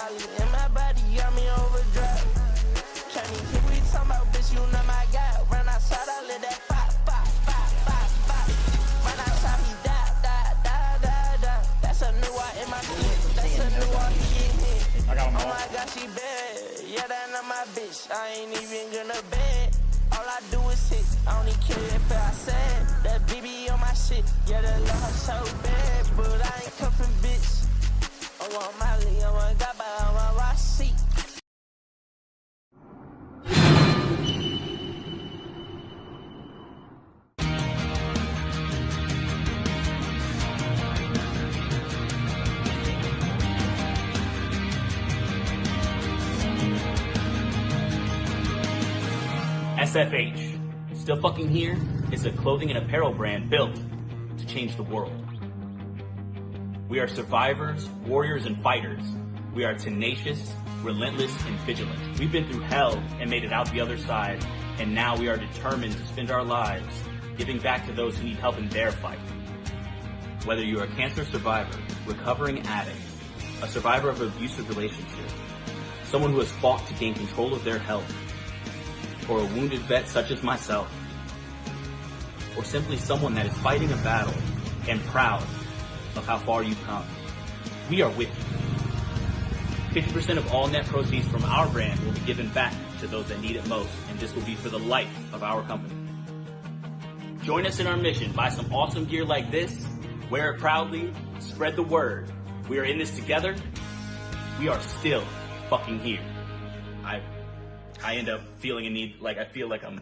Molly in my body, got me overdrive. Can't even hear we talking about, bitch, you know my guy. Run outside, I let that pop, pop, pop, pop, pop. Run outside, he die, die, die, die, die. That's a new one in my clique. That's a new one, he get hit. Oh my God, she bad. Yeah, that not my bitch. I ain't even gonna bed. All I do is hit. I don't even care if I said that BB on my shit. Yeah, the love so bad, but I ain't cuffing bitch. I want Molly, I want Gaba, I want Rossi. SFH, still fucking here, is a clothing and apparel brand built to change the world. We are survivors, warriors, and fighters. We are tenacious, relentless, and vigilant. We've been through hell and made it out the other side, and now we are determined to spend our lives giving back to those who need help in their fight. Whether you are a cancer survivor, recovering addict, a survivor of an abusive relationship, someone who has fought to gain control of their health, or a wounded vet such as myself, or simply someone that is fighting a battle and proud of how far you've come, we are with you. 50% of all net proceeds from our brand will be given back to those that need it most, and this will be for the life of our company. Join us in our mission. Buy some awesome gear like this, wear it proudly, spread the word. We are in this together. We are still fucking here. I end up feeling a need, like I feel like I'm...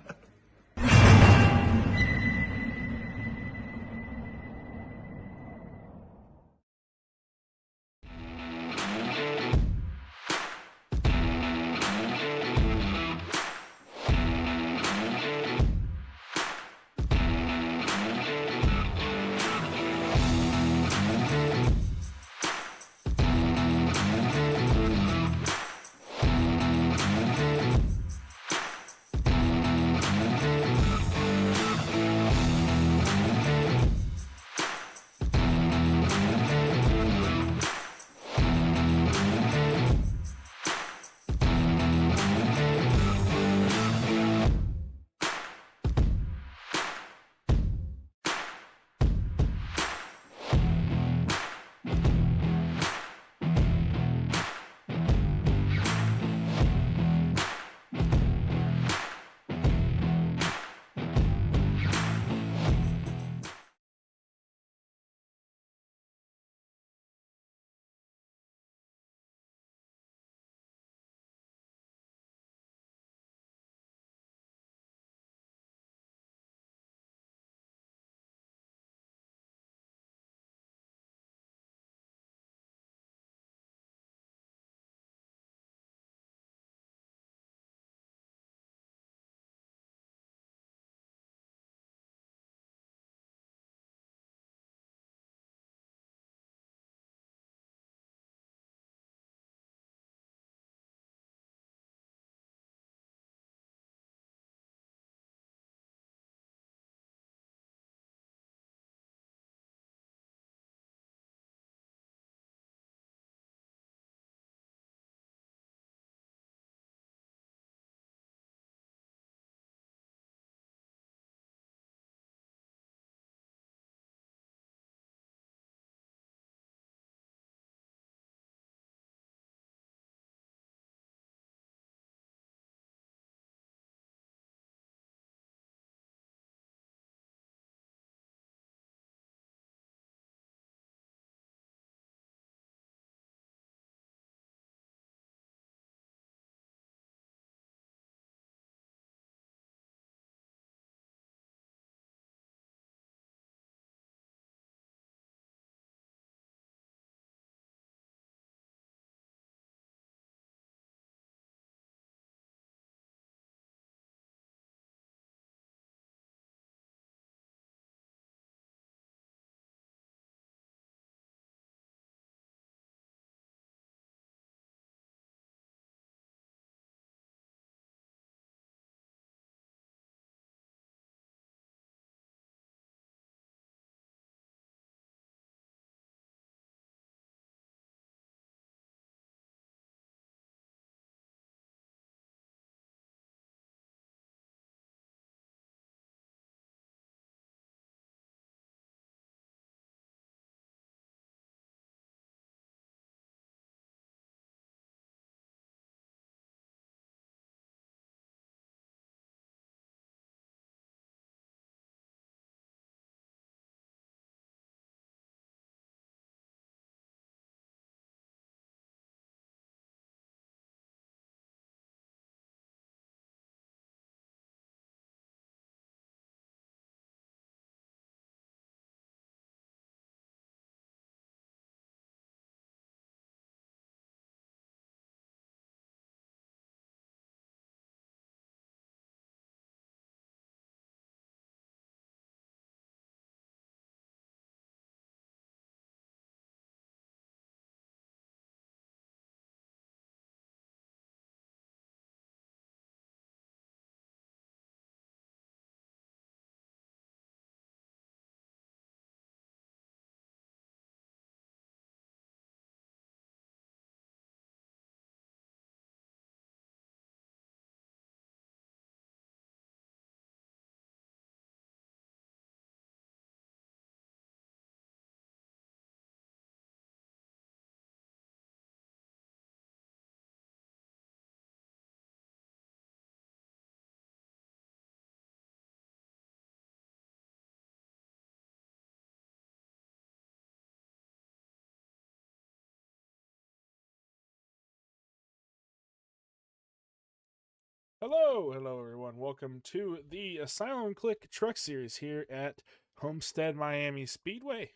Hello everyone. Welcome to the Asylum Clique Truck Series here at Homestead, Miami Speedway.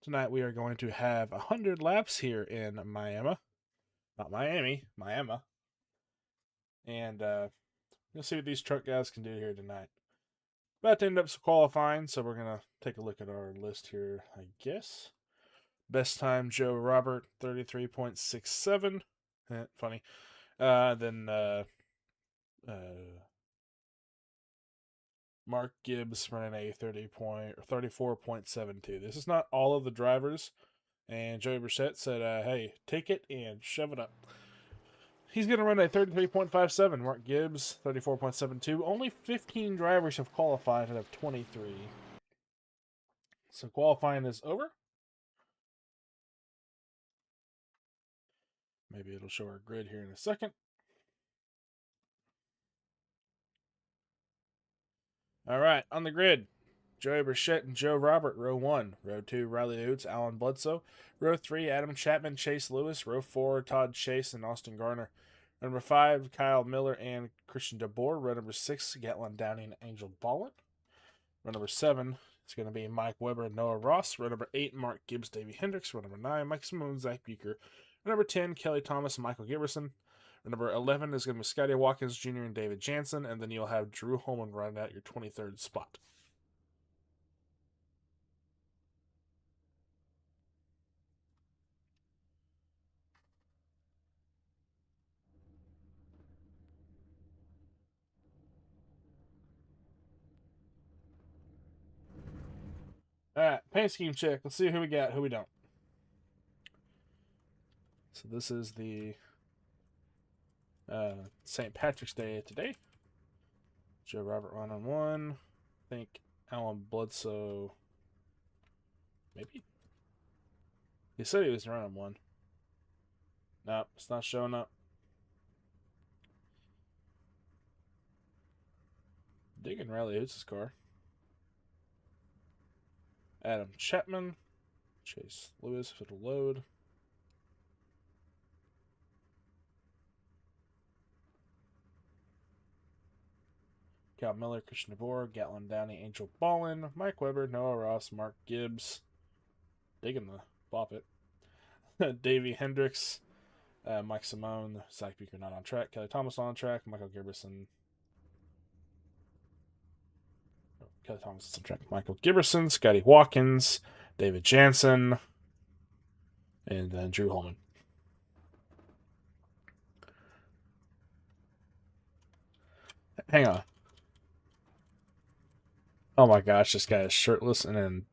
Tonight we are going to have 100 laps here in Miami. Not Miami, Miami. And you'll see what these truck guys can do here tonight. About to end up some qualifying, so we're going to take a look at our list here, I guess. Best time, Joe Robert, 33.67. Funny. Mark Gibbs running a 34.72. This is not all of the drivers. And Joey Brissett said, hey, take it and shove it up. He's going to run a 33.57. Mark Gibbs, 34.72. Only 15 drivers have qualified out of 23. So qualifying is over. Maybe it'll show our grid here in a second. All right, on the grid, Joey Brissett and Joe Robert, row 1. Row 2, Riley Oates, Alan Bledsoe. Row 3, Adam Chapman, Chase Lewis. Row 4, Todd Chase and Austin Garner. Row number 5, Kyle Miller and Christian DeBoer. Row number 6, Gatlin Downing and Angel Ballin. Row number 7 is going to be Mike Weber and Noah Ross. Row number 8, Mark Gibbs, Davey Hendricks. Row number 9, Mike Simone, Zach Buecher. Row number 10, Kelly Thomas and Michael Giberson. Number 11 is going to be Scotty Watkins Jr. and David Jansen, and then you'll have Drew Holman running out your 23rd spot. All right, paint scheme check. Let's see who we got, who we don't. So this is the St. Patrick's Day today. Joe Robert 1-on-1. I think Alan Bledsoe. Maybe? He said he was running 1. Nope, it's not showing up. Digging Riley Oates' car. Adam Chapman. Chase Lewis, if it'll load. Kyle Miller, Christian DeBoer, Gatlin Downey, Angel Ballin, Mike Weber, Noah Ross, Mark Gibbs. Digging the bop it. Davey Hendricks, Mike Simone, Zach Buecher not on track, Kelly Thomas on track, Michael Giberson. Kelly Thomas is on track. Michael Giberson, Scotty Watkins, David Jansen, and then Drew Holman. Hang on. Oh my gosh, this guy is shirtless, and then,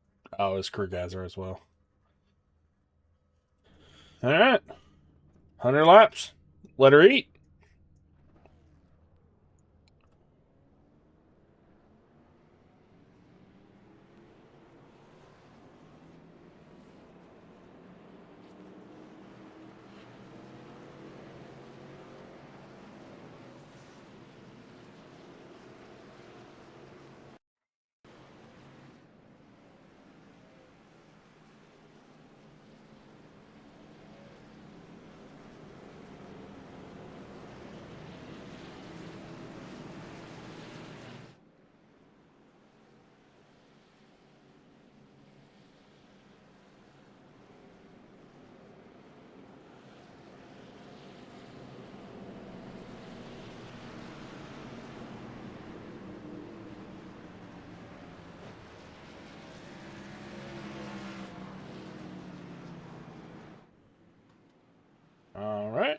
his crew guys are as well. All right. 100 laps. Let her eat. All right.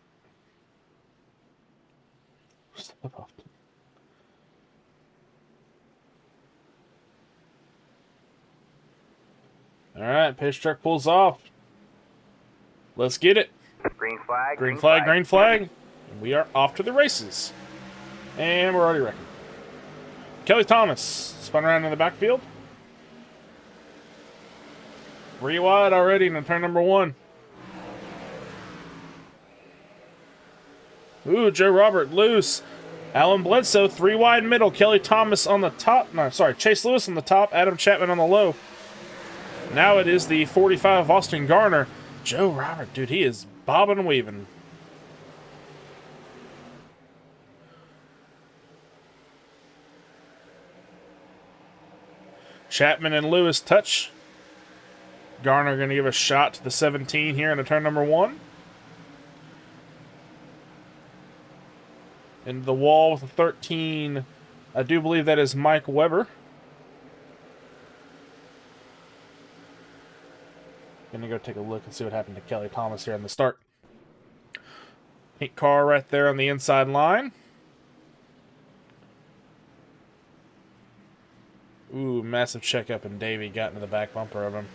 Step up. All right, pace truck pulls off. Let's get it. Green flag. Green flag, green flag. And we are off to the races. And we're already wrecking. Kelly Thomas spun around in the backfield. 3 wide already in turn number 1. Ooh, Joe Robert loose. Alan Bledsoe 3 wide middle. Kelly Thomas on the top. No, sorry, Chase Lewis on the top. Adam Chapman on the low. Now it is the 45 of Austin Garner. Joe Robert, dude, he is bobbing and weaving. Chapman and Lewis touch. Garner going to give a shot to the 17 here into turn number 1. Into the wall with the 13. I do believe that is Mike Weber. Gonna go take a look and see what happened to Kelly Thomas here in the start. Pink car right there on the inside line. Ooh, massive checkup, and Davey got into the back bumper of him.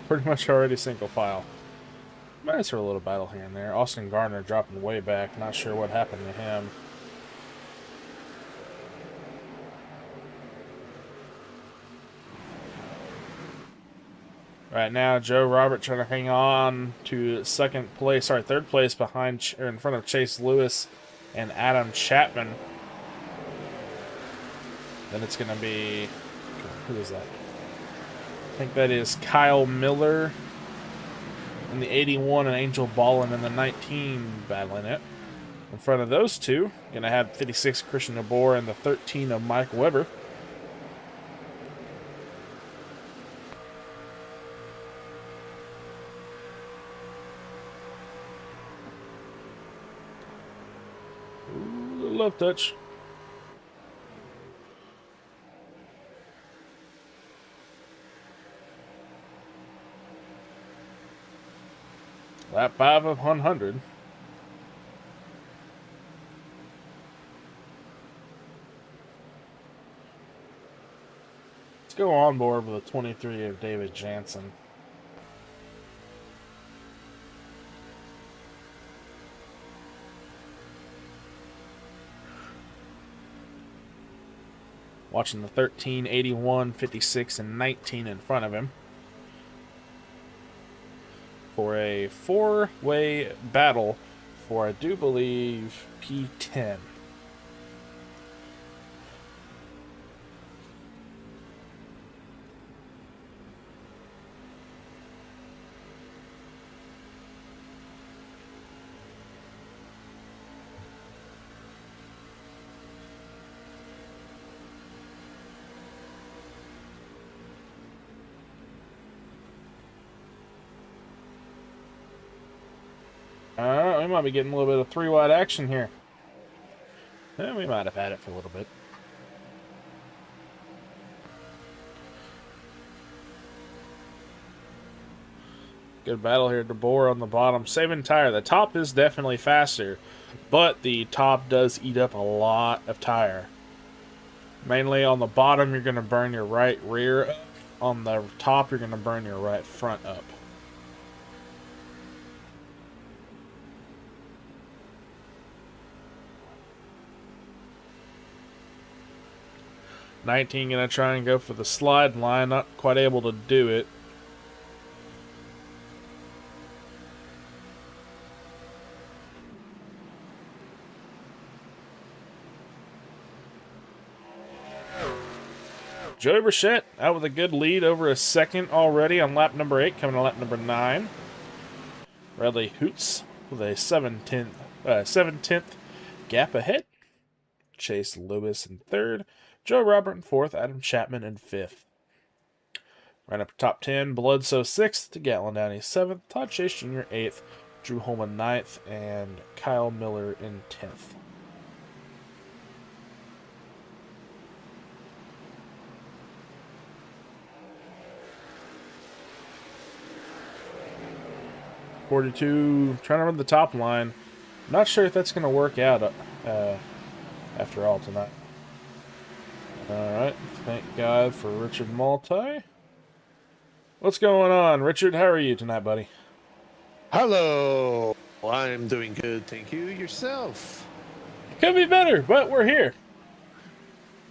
Pretty much already single file. Nice for a little battle here and there. Austin Gardner dropping way back. Not sure what happened to him. Right now, Joe Robert trying to hang on to third place behind, or in front of Chase Lewis and Adam Chapman. Then it's going to be, who is that? I think that is Kyle Miller in the 81 and Angel Ballin in the 19 battling it. In front of those two, going to have 56 Christian DeBoer and the 13 of Mike Weber. Ooh, love touch. Lap 5 of 100. Let's go on board with a 23 of David Jansen. Watching the 13, 81, 56, and 19 in front of him for a 4-way battle for, I do believe, P10. We might be getting a little bit of 3-wide action here. We might have had it for a little bit. Good battle here. DeBoer on the bottom, saving tire. The top is definitely faster, but the top does eat up a lot of tire. Mainly on the bottom, you're going to burn your right rear up. On the top, you're going to burn your right front up. $19 going to try and go for the slide line. Not quite able to do it. Joey Burchett out with a good lead over a second already on lap number 8, coming to lap number 9. Bradley Hoots with a 7/10 gap ahead. Chase Lewis in 3rd. Joe Robert in 4th. Adam Chapman in 5th. Right up top 10. Bledsoe 6th. Gatlin Downey 7th. Todd Chase Jr. 8th. Drew Holman 9th. And Kyle Miller in 10th. '42 trying to run the top line. Not sure if that's going to work out after all tonight. Alright, thank God for Richard Maltai. What's going on, Richard? How are you tonight, buddy? Hello. I'm doing good, thank you. Yourself? Could be better, but we're here.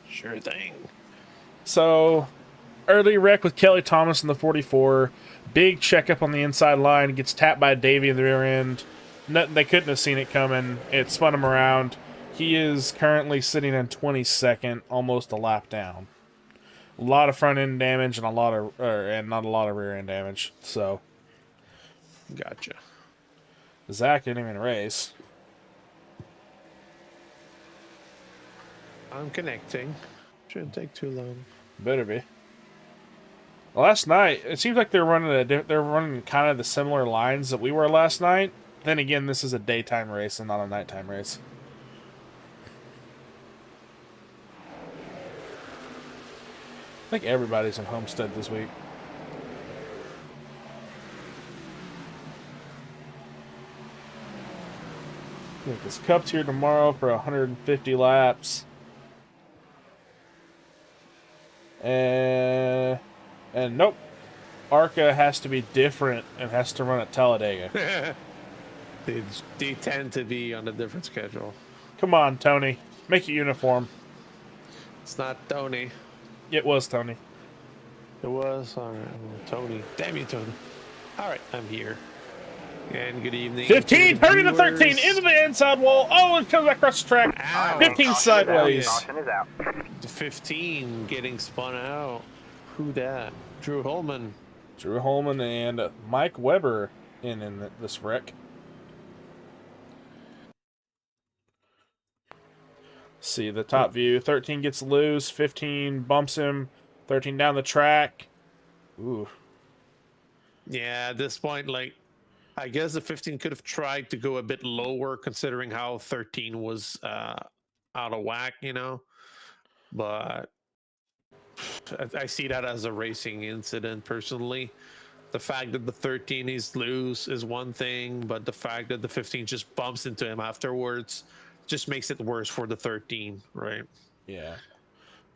Sure thing. So, early wreck with Kelly Thomas in the 44. Big checkup on the inside line. Gets tapped by Davey in the rear end. Nothing, they couldn't have seen it coming. It spun him around. He is currently sitting in 22nd, almost a lap down. A lot of front end damage and and not a lot of rear end damage. So Gotcha. Zach didn't even race. I'm connecting. Shouldn't take too long. Better be. Last night, it seems like they're running kind of the similar lines that we were last night. Then again, this is a daytime race and not a nighttime race. I think everybody's in Homestead this week. I think this Cup's here tomorrow for 150 laps. And nope. ARCA has to be different and has to run at Talladega. They tend to be on a different schedule. Come on, Tony. Make it uniform. It's not Tony. It was Tony. It was? All right. Tony. Damn you, Tony. All right, I'm here. And good evening. 15, turning to 13, into the inside wall. Oh, it comes back across the track. Ow. 15 sideways. Caution is out. The 15 getting spun out. Who that? Drew Holman. Drew Holman and Mike Weber in this wreck. See the top view. 13 gets loose. 15 bumps him. 13 down the track. Ooh. Yeah, at this point, like, I guess the 15 could have tried to go a bit lower considering how 13 was out of whack, you know? But I see that as a racing incident personally. The fact that the 13 is loose is one thing, but the fact that the 15 just bumps into him afterwards just makes it worse for the 13, right? Yeah.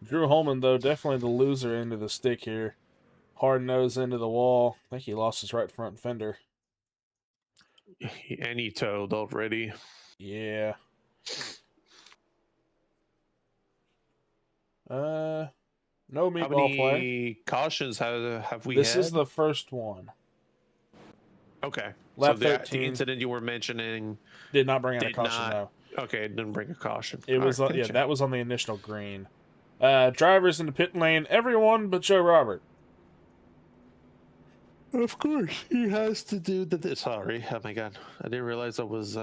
Drew Holman, though, definitely the loser end of the stick here. Hard nose into the wall. I think he lost his right front fender. And he towed already. Yeah. No How meatball play. many cautions have we This had? is the first one. Okay. Lap so the 13. incident you were mentioning Did not bring out a did caution, not. though. Okay, it didn't bring a caution. It was, All right, yeah, gotcha. that was on the initial green. Drivers in the pit lane, everyone but Joe Robert. Of course, he has to do the. Sorry, oh my god, I didn't realize I was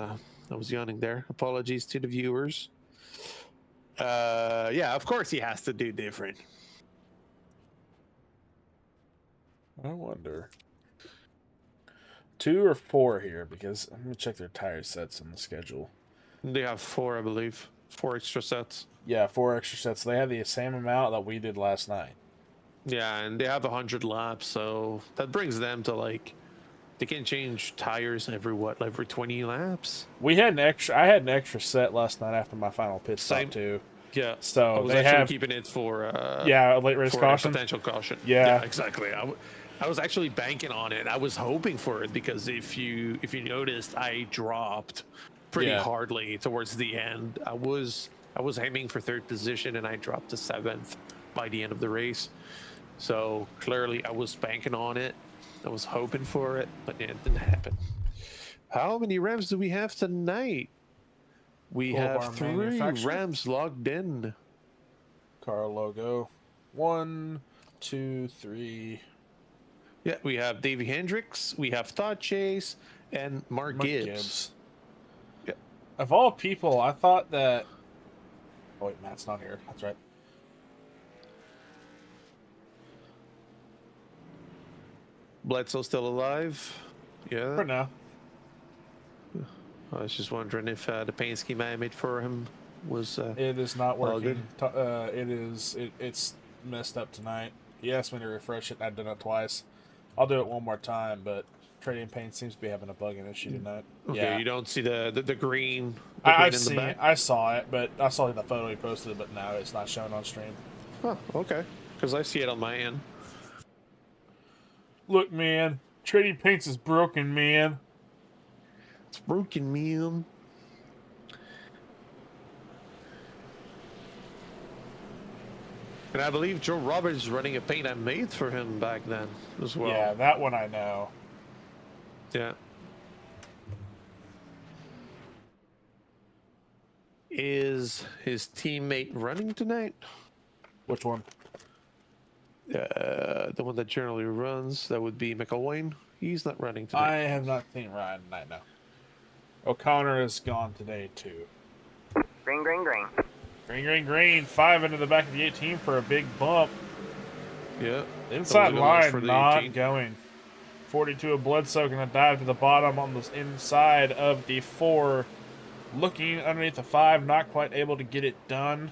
yawning there. Apologies to the viewers. Yeah, of course he has to do different. I wonder. 2 or 4 here, because I'm going to check their tire sets on the schedule. They have 4, I believe, 4 extra sets. Yeah, 4 extra sets. They have the same amount that we did last night. Yeah, and they have 100 laps, so that brings them to like they can change tires every 20 laps. We had I had an extra set last night after my final pit stop Same. too. Yeah, So I was they actually have keeping it for yeah, a late race for a caution. potential caution. Yeah. Exactly. I was actually banking on it. I was hoping for it because if you noticed, I dropped pretty hardly towards the end. I was aiming for 3rd position and I dropped to 7th by the end of the race. So clearly I was banking on it. I was hoping for it, but it didn't happen. How many Rams do we have tonight? We Full bar have 3 manufacturer. Rams logged in. Car logo. 1, 2, 3. Yeah, we have Davey Hendricks, we have Todd Chase, and Mark Gibbs. Yeah. Of all people, I thought that. Oh wait, Matt's not here. That's right. Bledsoe still alive? Yeah. For now. I was just wondering if the paint scheme I made for him was. It is not all working. It's messed up tonight. He asked me to refresh it, and I've done it twice. I'll do it one more time, but Trading Paint seems to be having a bugging issue tonight. Okay, Yeah, you don't see the green. I in the see. back? I saw it, but I saw the photo he posted, but no, it's not showing on stream. Oh, okay. Because I see it on my end. Look, man, Trading Paints is broken, man. It's broken, man. And I believe Joe Roberts is running a paint I made for him back then as well. Yeah, that one I know. Yeah. Is his teammate running tonight? Which one? The one that generally runs, that would be McElwain. He's not running today. I have not seen Ryan tonight, no. O'Connor is gone today, too. Green, green, green. Green, green, green. 5 into the back of the 18 for a big bump. Yeah. Inside Those are the ones line for the not 18. going. 42 of Bledsoe going to dive to the bottom on the inside of the 4. Looking underneath the 5, not quite able to get it done.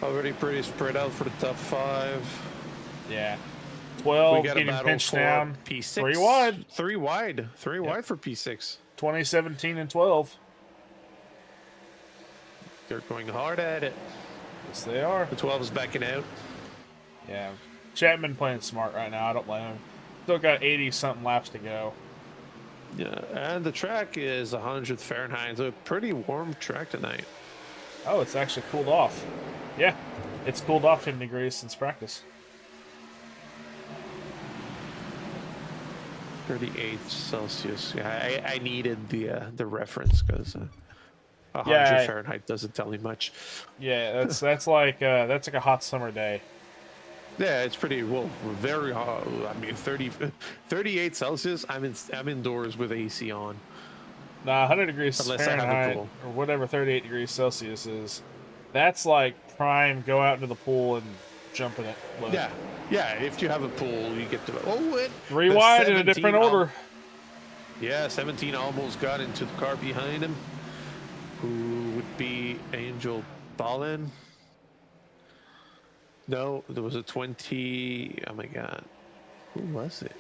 Already pretty spread out for the top 5. Yeah. 12 We got a getting battle pinched for down. P6. 3 wide. 3 wide. 3 wide for P6. 2017 and 12. They're going hard at it. Yes, they are. The 12 is backing out. Yeah. Chapman playing smart right now. I don't blame him. Still got 80-something laps to go. Yeah, and the track is 100 Fahrenheit. So a pretty warm track tonight. Oh, it's actually cooled off. Yeah. It's cooled off 10 degrees since practice. 38 Celsius. Yeah, I needed the reference because 100 Yeah, Fahrenheit doesn't tell me much. Yeah, that's like a hot summer day. Yeah, it's pretty well, very hot. I mean, 38 Celsius. I'm indoors with AC on. Nah, 100 degrees Unless I have a Fahrenheit pool. or whatever 38 degrees Celsius is. That's like prime. Go out into the pool and jump in it. Look. Yeah. If you have a pool, you get to. Oh, it 3 the wide in a 17 different order. Yeah, 17 almost got into the car behind him. Who would be Angel Ballin? No, there was a 20. Oh my God, who was it?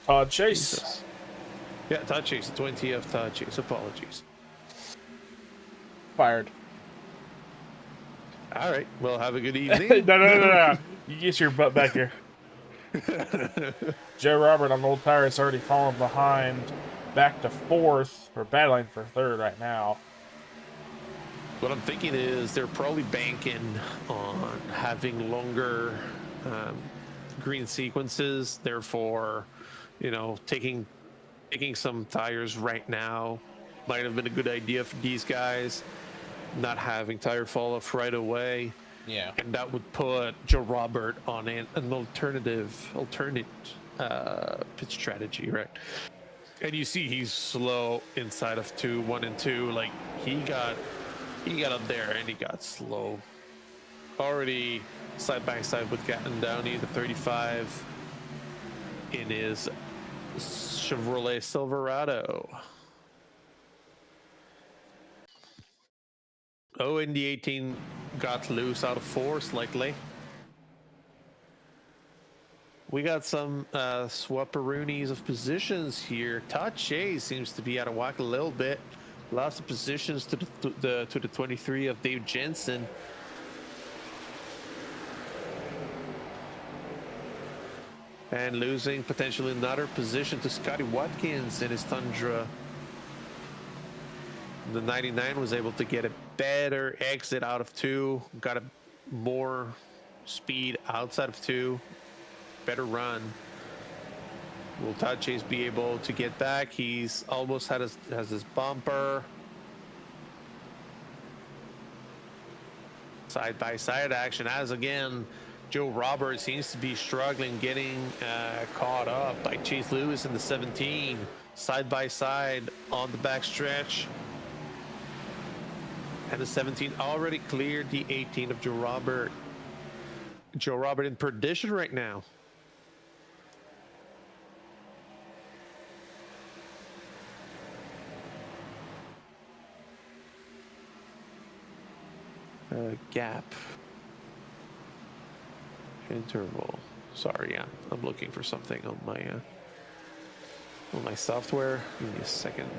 Todd Chase. Jesus. Yeah, Todd Chase. 20 of Todd Chase. Apologies. Fired. All right. Well, have a good evening. No. You get your butt back here. Joe Robert on old tires already fallen behind, back to 4th, or battling for 3rd right now. What I'm thinking is they're probably banking on having longer green sequences. Therefore, taking some tires right now might have been a good idea for these guys. Not having tire fall off right away. Yeah. And that would put Joe Robert on an alternate pit strategy, right? And you see he's slow inside of 1 and 2. Like he got up there and he got slow. Already side by side with Gatton Downey, the 35 in his Chevrolet Silverado. Oh, and the 18 got loose out of 4 slightly. We got some swapperoonies of positions here. Todd Chase seems to be out of whack a little bit. Lost the positions to the 23 of Dave Jensen. And losing potentially another position to Scotty Watkins in his Tundra. The 99 was able to get a better exit out of 2. Got a more speed outside of 2. Better run. Will Todd Chase be able to get back? He's almost has his bumper. Side by side action as again Joe Roberts seems to be struggling getting caught up by Chase Lewis in the 17. Side by side on the back stretch. And the 17 already cleared the 18 of Joe Robert. Joe Robert in perdition right now. Gap. Interval. Sorry, yeah. I'm looking for something on my software. Give me a second.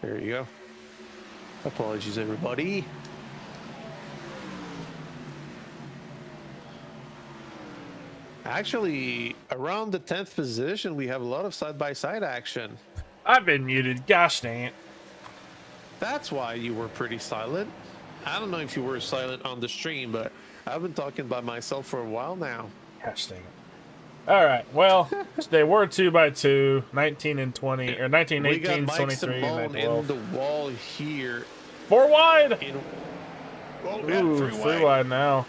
There you go. Apologies, everybody. Actually, around the 10th position, we have a lot of side-by-side action. I've been muted. Gosh dang it. That's why you were pretty silent. I don't know if you were silent on the stream, but I've been talking by myself for a while now. Gosh dang it. All right. Well, they were 2x2, 19 and 20, or 19, We got 18, Mike 23, and Simone then in 12. the wall here. 4 wide. In oh, yeah, Ooh, 3 wide now.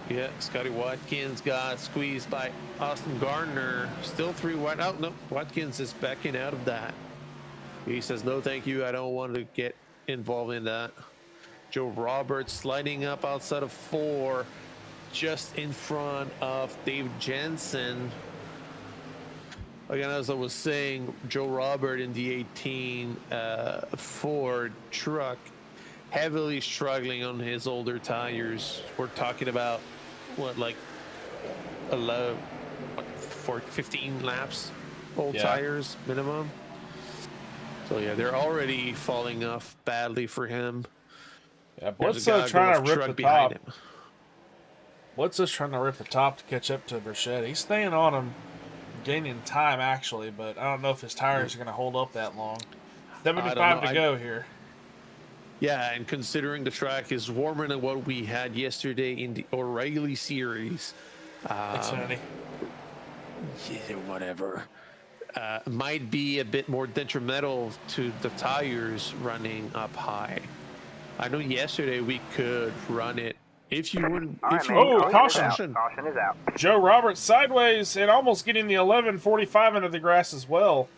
Yeah, Scotty Watkins got squeezed by Austin Gardner. Still 3 wide. Oh, no. Watkins is backing out of that. He says, no, thank you. I don't want to get involved in that. Joe Roberts sliding up outside of 4, just in front of Dave Jensen. Again, as I was saying, Joe Robert in the 18 Ford truck, heavily struggling on his older tires. We're talking about what, like 15 laps, old tires minimum. So yeah, they're already falling off badly for him. Yeah, Bledsoe trying to rip the top. him. Bledsoe's trying to rip the top to catch up to Burchett. He's staying on him, gaining time actually, but I don't know if his tires are going to hold up that long. 75 to go here. Yeah, and considering the track is warmer than what we had yesterday in the O'Reilly series, Xfinity. yeah, whatever. Might be a bit more detrimental to the tires running up high. I know yesterday we could run it if you wouldn't. Caution! Caution is out. Joe Roberts sideways and almost getting the 11:45 into the grass as well.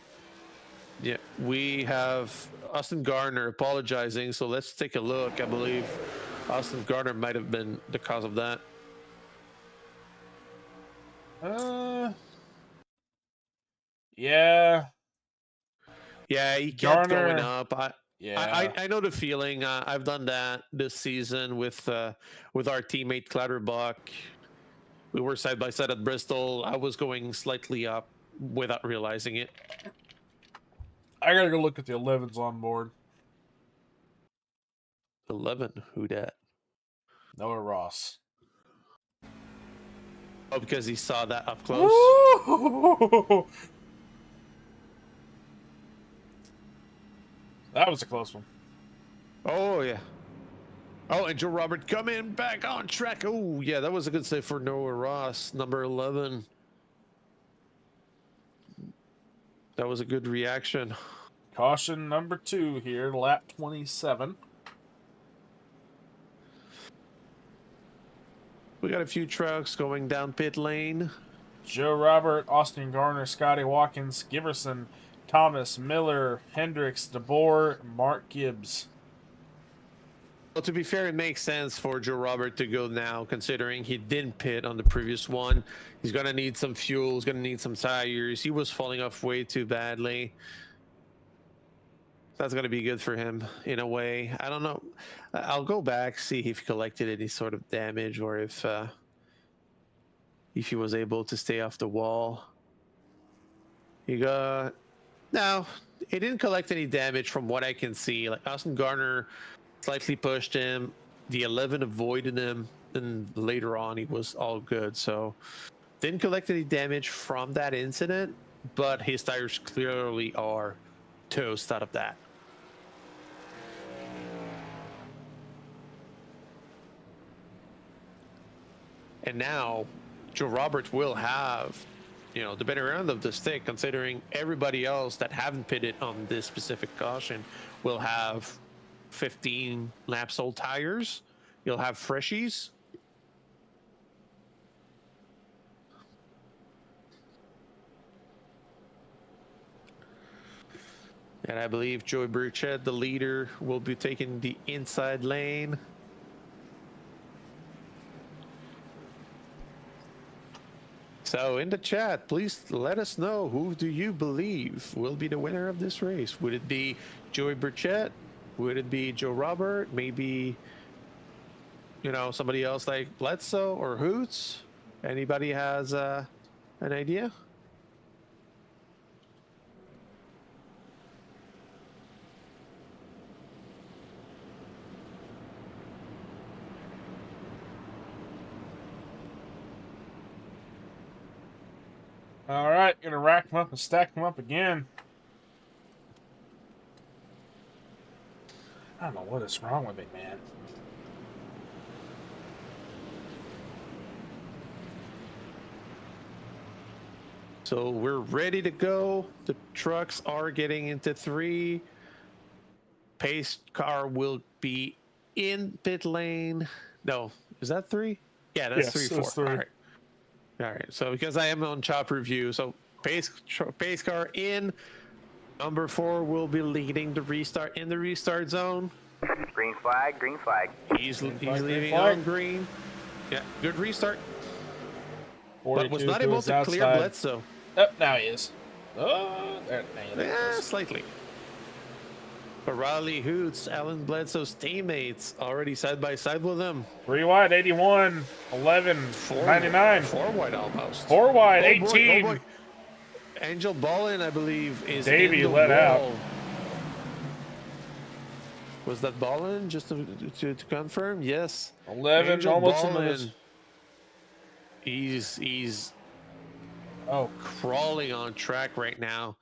Yeah, we have Austin Gardner apologizing, so let's take a look. I believe Austin Gardner might have been the cause of that. Yeah. Yeah, he kept Garner, going up. I know the feeling. I've done that this season with our teammate Clatterbuck. We were side by side at Bristol. I was going slightly up without realizing it. I gotta go look at the 11s on board. 11, who dat? Noah Ross. Oh, because he saw that up close. Ooh! That was a close one. Oh yeah. Oh, and Joe Robert coming back on track. Oh yeah, that was a good save for Noah Ross, number 11. That was a good reaction. Caution number 2 here, lap 27. We got a few trucks going down pit lane. Joe Robert, Austin Garner, Scotty Watkins, Giverson, Thomas, Miller, Hendricks, DeBoer, Mark Gibbs. Well, to be fair, it makes sense for Joe Robert to go now, considering he didn't pit on the previous one. He's going to need some fuel. He's going to need some tires. He was falling off way too badly. That's going to be good for him in a way. I don't know. I'll go back, see if he collected any sort of damage or if he was able to stay off the wall. He got... No, he didn't collect any damage from what I can see. Like Austin Garner slightly pushed him. The 11 avoided him. And later on, he was all good. So didn't collect any damage from that incident, but his tires clearly are toast out of that. And now Joe Roberts will have, the better end of the stick, considering everybody else that haven't pitted on this specific caution will have 15 laps old tires. You'll have freshies. And I believe Joey Burchett, the leader, will be taking the inside lane. So in the chat, please let us know, who do you believe will be the winner of this race? Would it be Joey Burchett? Would it be Joe Robert? Maybe, somebody else like Bledsoe or Hoots? Anybody has an idea? All right, gonna rack them up and stack them up again. I don't know what is wrong with me, man. So we're ready to go. The trucks are getting into 3. Pace car will be in pit lane. No, is that 3? Yeah, that's Yes, 3, 4. that's 3. All right. All right. So because I am on chop review, so pace car in. Number 4 will be leading the restart in the restart zone. Green flag, green flag. He's Green leaving flag. on green. Yeah, good restart. But 42 was not able goes to clear outside. Bledsoe. Oh, now he is. Oh, there he Yeah, is. slightly. But Riley Hoots, Alan Bledsoe's teammates, already side by side with him. 3 wide, 81, 11, 99. 4 wide almost. 4 wide, Oh boy, 18. oh boy. Angel Ballin, I believe, is Davey in the let out. wall. Was that Ballin? Just to confirm, yes. 11, Angel almost in Ballin, the... he's Oh, crawling on track right now.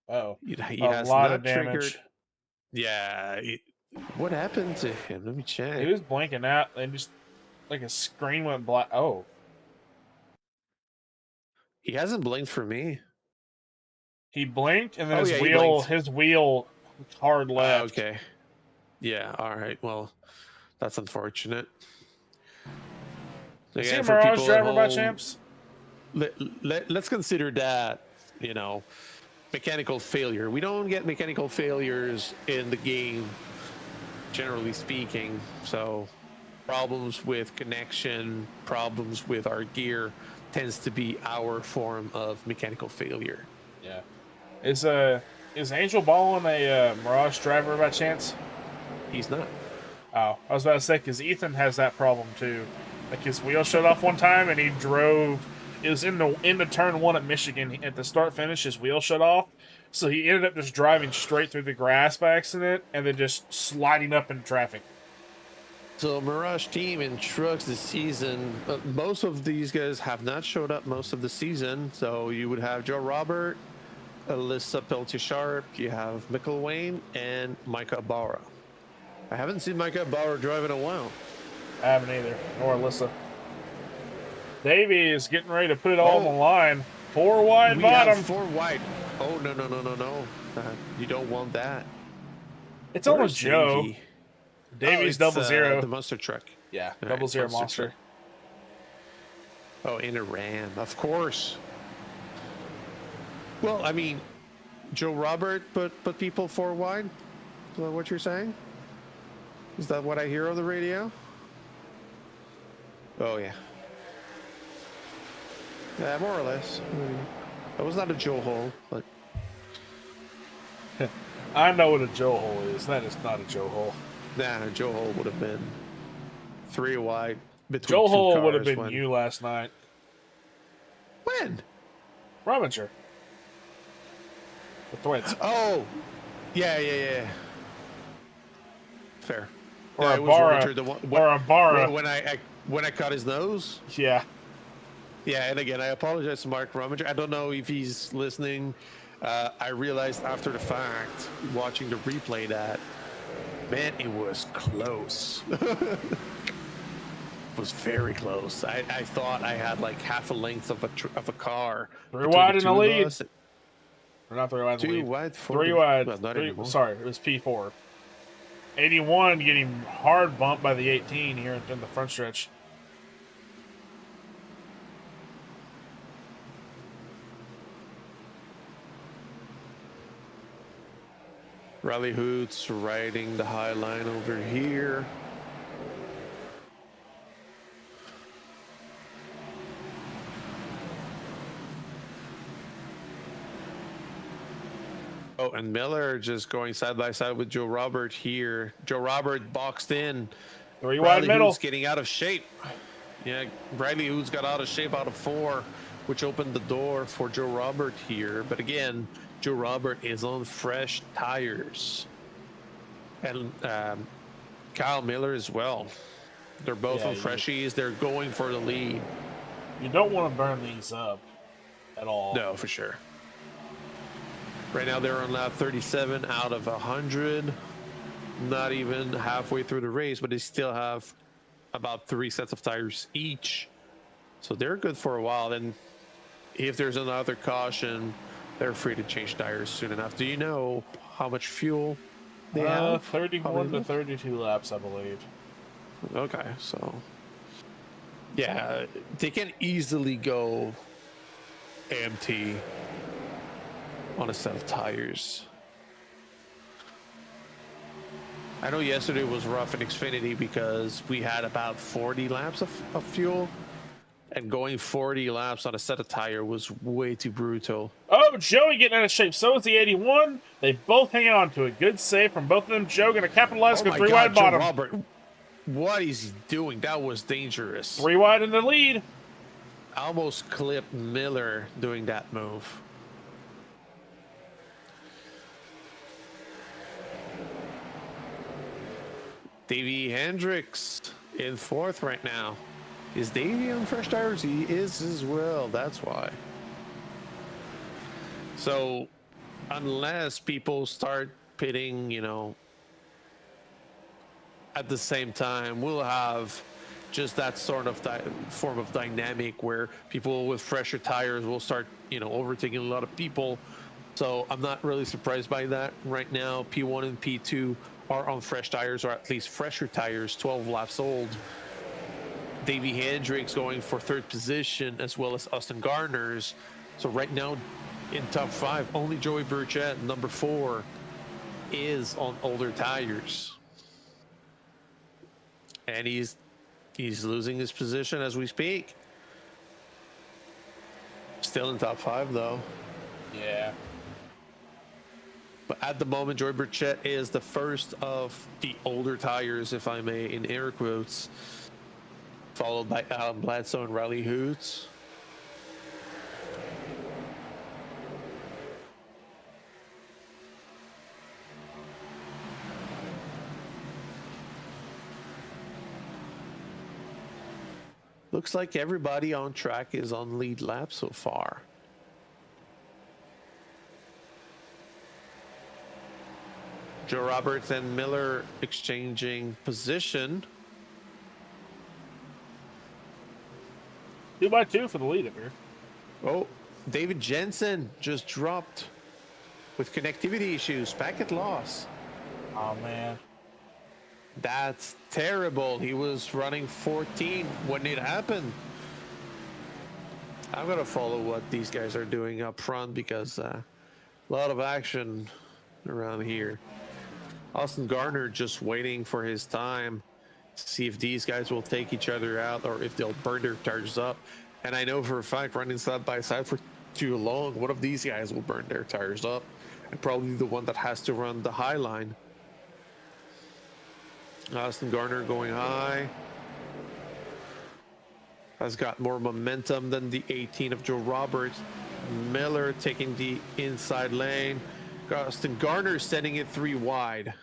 oh. He A has lot not of damage. triggered. Yeah. What happened to him? Let me check. He was blinking out and just like a screen went black. Oh, He hasn't blinked for me. he blinked and then Oh, his yeah, he blinked. wheel hard left. Okay. Yeah. All right. Well, that's unfortunate. Is he Again, a for Mirage people at driver by home, chance? let's consider that, mechanical failure. We don't get mechanical failures in the game, generally speaking. So problems with connection, problems with our gear tends to be our form of mechanical failure. Yeah. Is Angel Ballin a Mirage driver by chance? He's not. Oh, I was about to say, because Ethan has that problem too. Like his wheel shut off one time and he drove. It was in the turn 1 at Michigan. At the start finish, his wheel shut off. So he ended up just driving straight through the grass by accident and then just sliding up in traffic. So Mirage team in trucks this season, most of these guys have not showed up most of the season. So you would have Joe Robert, Alyssa Peltier-Sharp, you have Mikkel Wayne, and Micah Barra. I haven't seen Micah Barra drive in a while. I haven't either, nor Alyssa. Davey is getting ready to put it all on the line. 4 wide We bottom. have 4 wide. Oh, no. You don't want that. It's almost Where's Joe. Davey? Davey's Oh, it's, 0. the monster truck. Yeah, All 0 right, monster. Oh, in a Ram, of course. Well, I mean, Joe Robert put people 4 wide. Is that what you're saying? Is that what I hear on the radio? Oh, yeah. Yeah, more or less. That was not a Joe hole, but... I know what a Joe hole is. That is not a Joe hole. Nah, a Joe hole would have been 3 wide between Joe 2 hole would have cars been when... you last night. When? Rominger. The Twins. Oh! Yeah. Fair. Or Yeah, a it was Barra. Rominger, the one- Or a Barra. When I cut his nose. Yeah. Yeah, and again, I apologize to Mark Rominger. I don't know if he's listening. I realized after the fact, watching the replay, that, man, it was close. It was very close. I thought I had like half a length of a car. 3 wide in the lead. Us. Or not 3 wide in the 2 lead. wide. 3 wide. Well, not anymore. Sorry, it was P4. 81 getting hard bumped by the 18 here in the front stretch. Riley Hoots riding the high line over here. Oh, and Miller just going side by side with Joe Robert here. Joe Robert boxed in. 3 wide Riley middle. Hoots getting out of shape. Yeah, Riley Hoots got out of shape out of 4, which opened the door for Joe Robert here. But again, Joe Robert is on fresh tires. And Kyle Miller as well. They're both on freshies. They're going for the lead. You don't want to burn these up at all. No, for sure. Right now they're on lap 37 out of 100. Not even halfway through the race, but they still have about 3 sets of tires each. So they're good for a while. And if there's another caution, they're free to change tires soon enough. Do you know how much fuel they have? 31 to 32 laps, I believe. Okay, so yeah, they can easily go empty on a set of tires. I know yesterday was rough in Xfinity because we had about 40 laps of fuel, and going 40 laps on a set of tire was way too brutal. Oh, Joey getting out of shape. So is the 81. They both hang on to it. Good save from both of them. Joe going to capitalize. Go 3 wide bottom. Robert, what is he doing? That was dangerous. 3 wide in the lead. Almost clipped Miller doing that move. Davey Hendricks in 4th right now. Is Davey on fresh tires? He is as well. That's why. So, unless people start pitting, you know, at the same time, we'll have just that sort of form of dynamic where people with fresher tires will start, you know, overtaking a lot of people. So I'm not really surprised by that right now. P1 and P2 are on fresh tires, or at least fresher tires, 12 laps old. Davey Hendricks going for 3rd position, as well as Austin Garner's. So right now in top 5, only Joey Burchett, number 4, is on older tires. And he's losing his position as we speak. Still in top 5 though. Yeah. But at the moment, Joey Burchett is the first of the older tires, if I may, in air quotes, followed by Alan Bledsoe and Riley Hoots. Looks like everybody on track is on lead lap so far. Joe Roberts and Miller exchanging position. 2 by 2 for the lead up here. Oh, David Jensen just dropped with connectivity issues. Packet loss. Oh, man. That's terrible. He was running 14 when it happened. I'm going to follow what these guys are doing up front because a lot of action around here. Austin Garner just waiting for his time to see if these guys will take each other out or if they'll burn their tires up. And I know for a fact, running side by side for too long, one of these guys will burn their tires up, and probably the one that has to run the high line. Austin Garner going high. Has got more momentum than the 18 of Joe Roberts. Miller taking the inside lane. Austin Garner sending it 3 wide.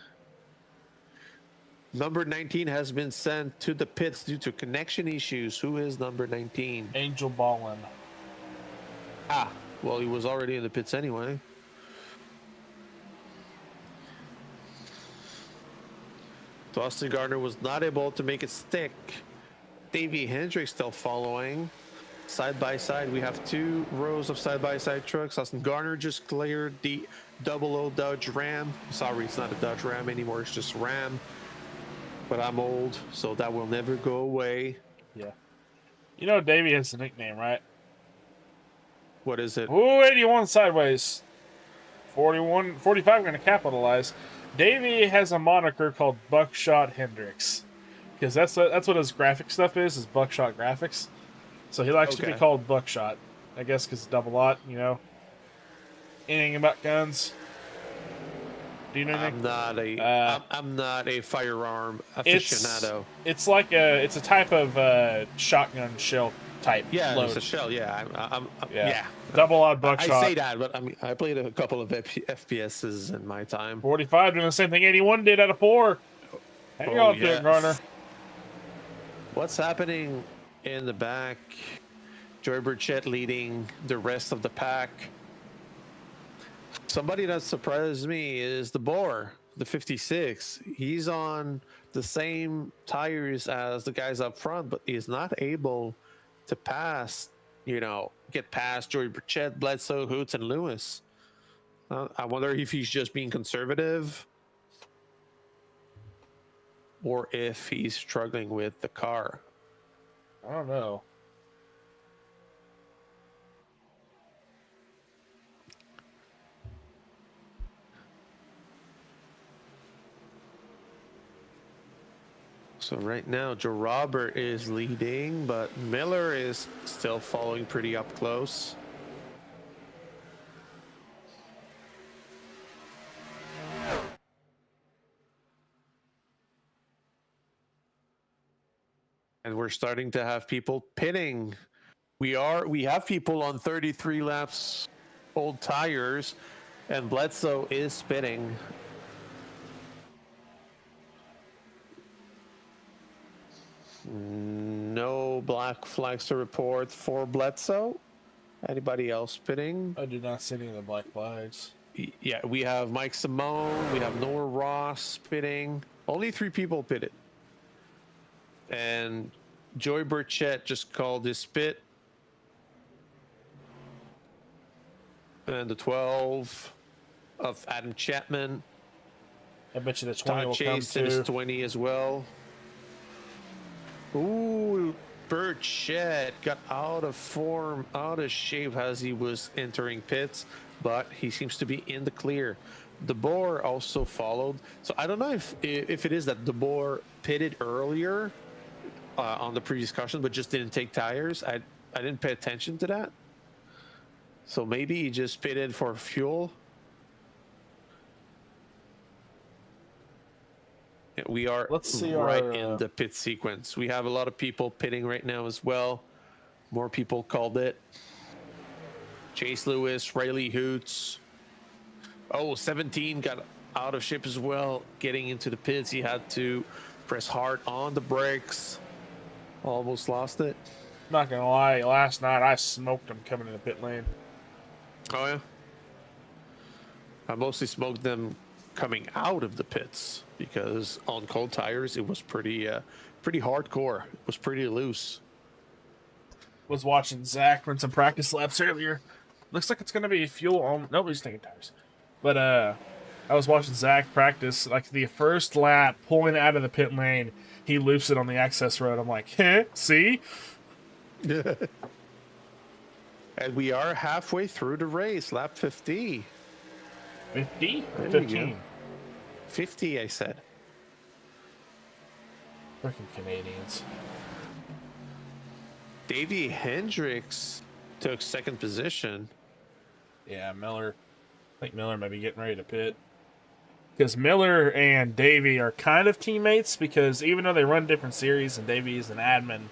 Number 19 has been sent to the pits due to connection issues. Who is number 19? Angel Ballin. Ah, well, he was already in the pits anyway. So Austin Garner was not able to make it stick. Davey Hendricks still following. Side by side, we have 2 rows of side-by-side trucks. Austin Garner just cleared the 00 Dodge Ram. Sorry, it's not a Dodge Ram anymore. It's just Ram. But I'm old, so that will never go away. Yeah. You know Davey has a nickname, right? What is it? Ooh, 81 sideways. 45 going to capitalize. Davey has a moniker called Buckshot Hendricks. Because that's what his graphic stuff is Buckshot Graphics. So he likes to be called Buckshot. I guess because double lot, you know. Anything about guns? Do you know anything? I'm not a firearm aficionado. It's like it's a type of shotgun shell type. Yeah, load. it's a shell. Yeah, yeah. Double odd buckshot. I say that, but I mean, I played a couple of FPSs in my time. 45 doing the same thing 81 did out of 4. Hang on to it, Garner. What's happening in the back? Joey Burchett leading the rest of the pack. Somebody that surprised me is the Boar, the 56. He's on the same tires as the guys up front, but he's not able to pass, you know, get past Joey Burchett, Bledsoe, Hoots, and Lewis. I wonder if he's just being conservative or if he's struggling with the car. I don't know. So right now, Joe Robert is leading, but Miller is still following pretty up close. And we're starting to have people pitting. We have people on 33 laps old tires, and Bledsoe is spitting. No black flags to report for Bledsoe. Anybody else spitting? I do not see any of the black flags. Yeah, we have Mike Simone, we have Noah Ross spitting. Only 3 people pitted. And Joey Burchett just called his spit. And the 12 of Adam Chapman. I bet you the 20 will Todd come Chase is too. 20 as well. Ooh, Burchett got out of form, out of shape as he was entering pits, but he seems to be in the clear. DeBoer also followed. So I don't know if it is that DeBoer pitted earlier on the previous caution, but just didn't take tires. I didn't pay attention to that. So maybe he just pitted for fuel. We are Let's see right our, in the pit sequence. We have a lot of people pitting right now as well. More people called it. Chase Lewis, Riley Hoots. Oh, 17 got out of shape as well. Getting into the pits, he had to press hard on the brakes. Almost lost it. Not gonna lie, last night I smoked him coming in the pit lane. Oh, yeah? I mostly smoked them coming out of the pits because on cold tires it was pretty hardcore. It was pretty loose. Was watching Zach run some practice laps earlier. Looks like it's gonna be fuel on. Nobody's taking tires, but I was watching Zach practice. Like the first lap, pulling out of the pit lane, he loops it on the access road. I'm like, see? And we are halfway through the race, lap 50. 50 or There you 15? go. 50, I said. Freaking Canadians. Davey Hendricks took second position. Yeah, Miller. I think Miller might be getting ready to pit. Because Miller and Davey are kind of teammates, because even though they run different series and Davey's an admin,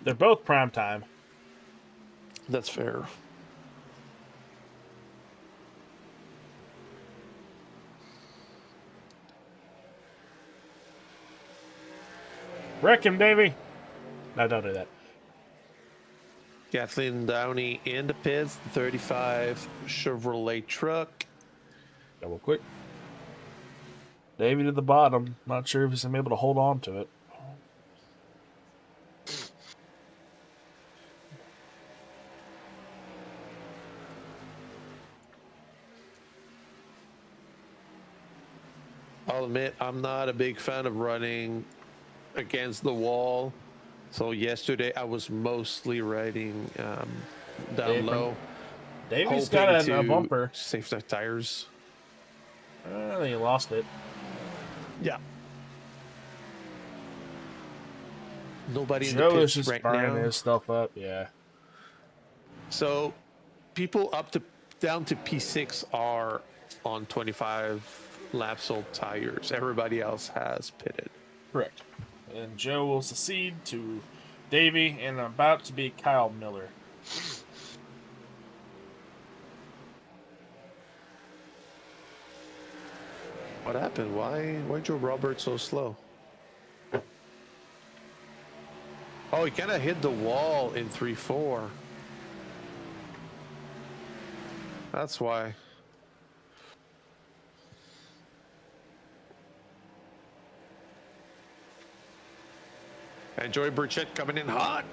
they're both primetime. That's fair. Wreck him, Davey! No, don't do that. Kathleen Downey in the pits, the 35 Chevrolet truck. Double quick. Davey to the bottom. Not sure if he's going to be able to hold on to it. I'll admit, I'm not a big fan of running against the wall. So yesterday I was mostly riding down low. Davey's hoping got a to bumper. save the tires. I think he lost it. Yeah. Nobody in Joe the is pits just right burning now. his stuff up. Yeah. So people down to P6 are on 25 laps old tires. Everybody else has pitted. Correct. And Joe will succeed to Davey and about to be Kyle Miller. What happened? Why Joe Roberts so slow? Oh, he kind of hit the wall in 3-4. That's why. And Joey Burchett coming in hot.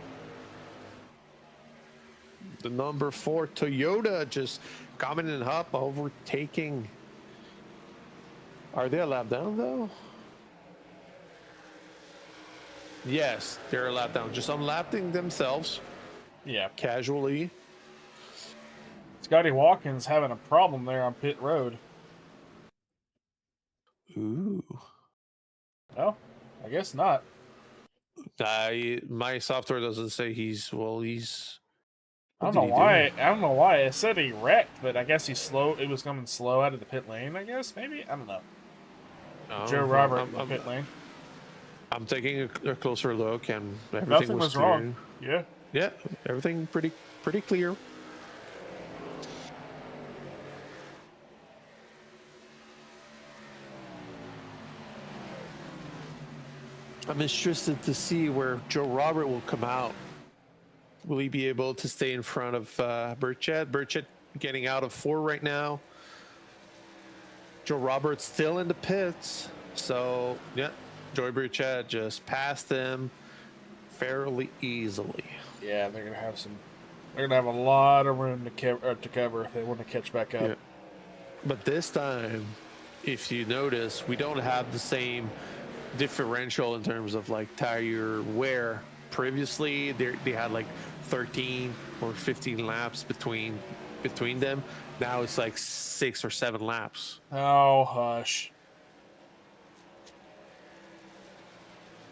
The number 4 Toyota just coming in up, overtaking. Are they a lap down though? Yes, they're a lap down. Just unlapping themselves Yeah. casually. Scotty Watkins having a problem there on pit road. Ooh. Oh, I guess not. My software doesn't say he's. I What don't did know he why. do? I don't know why. It said he wrecked, but I guess he's slow. It was coming slow out of the pit lane. I guess maybe I don't know. Joe Robert in the pit lane. I'm taking a closer look, and everything Nothing was was clear. wrong. Yeah. Yeah, everything pretty clear. I'm interested to see where Joe Robert will come out. Will he be able to stay in front of Burchett? Burchett getting out of 4 right now. Joe Robert's still in the pits. So, yeah, Joey Burchett just passed him fairly easily. Yeah, they're gonna have some. They're gonna have a lot of room to cover if they want to catch back up. Yeah. But this time, if you notice, we don't have the same differential in terms of like tire wear. Previously, they had like 13 or 15 laps between them. Now it's like 6 or 7 laps. Oh, hush.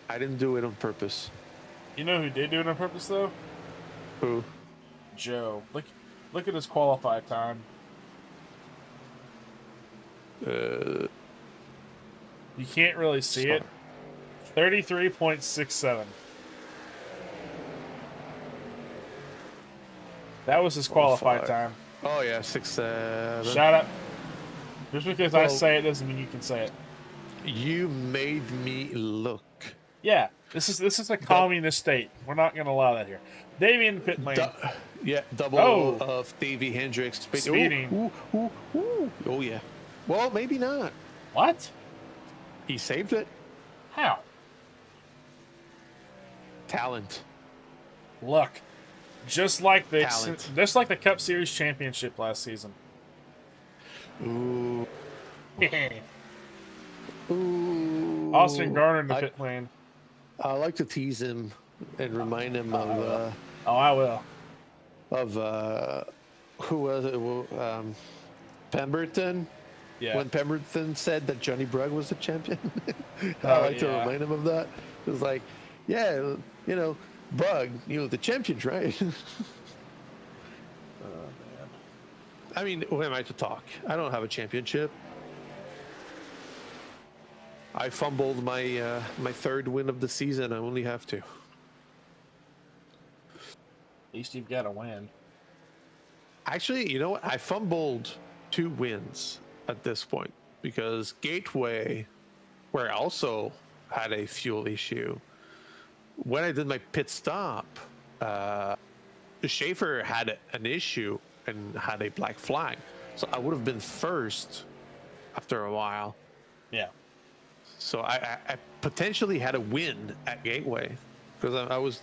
I didn't do it on purpose. You know who did do it on purpose though? Who? Joe. Look at his qualified time. You can't really see it. 33.67. That was his qualified time. Oh yeah, 6, 7. Shut up. Just because I say it doesn't mean you can say it. You made me look. Yeah, this is a communist state. We're not going to allow that here. Davey in the pit lane. Double of Davey Hendricks. Speeding. Ooh. Oh yeah. Well, maybe not. What? He saved it. How? Talent. Luck. Just like the Talent. Cup Series championship last season. Ooh. Austin Garner in the pit lane. I like to tease him and remind him of. I will. Of who was it? Pemberton. Yeah. When Pemberton said that Johnny Brugg was the champion, I like to remind him of that. It was like, yeah, Brugg, the champions, right? Oh man. I mean, who am I to talk? I don't have a championship. I fumbled my my 3rd win of the season. I only have 2. At least you've got a win. Actually, you know what? I fumbled 2 wins at this point because Gateway, where I also had a fuel issue, when I did my pit stop, Schaefer had an issue and had a black flag. So I would have been first after a while. Yeah. So I potentially had a win at Gateway because I was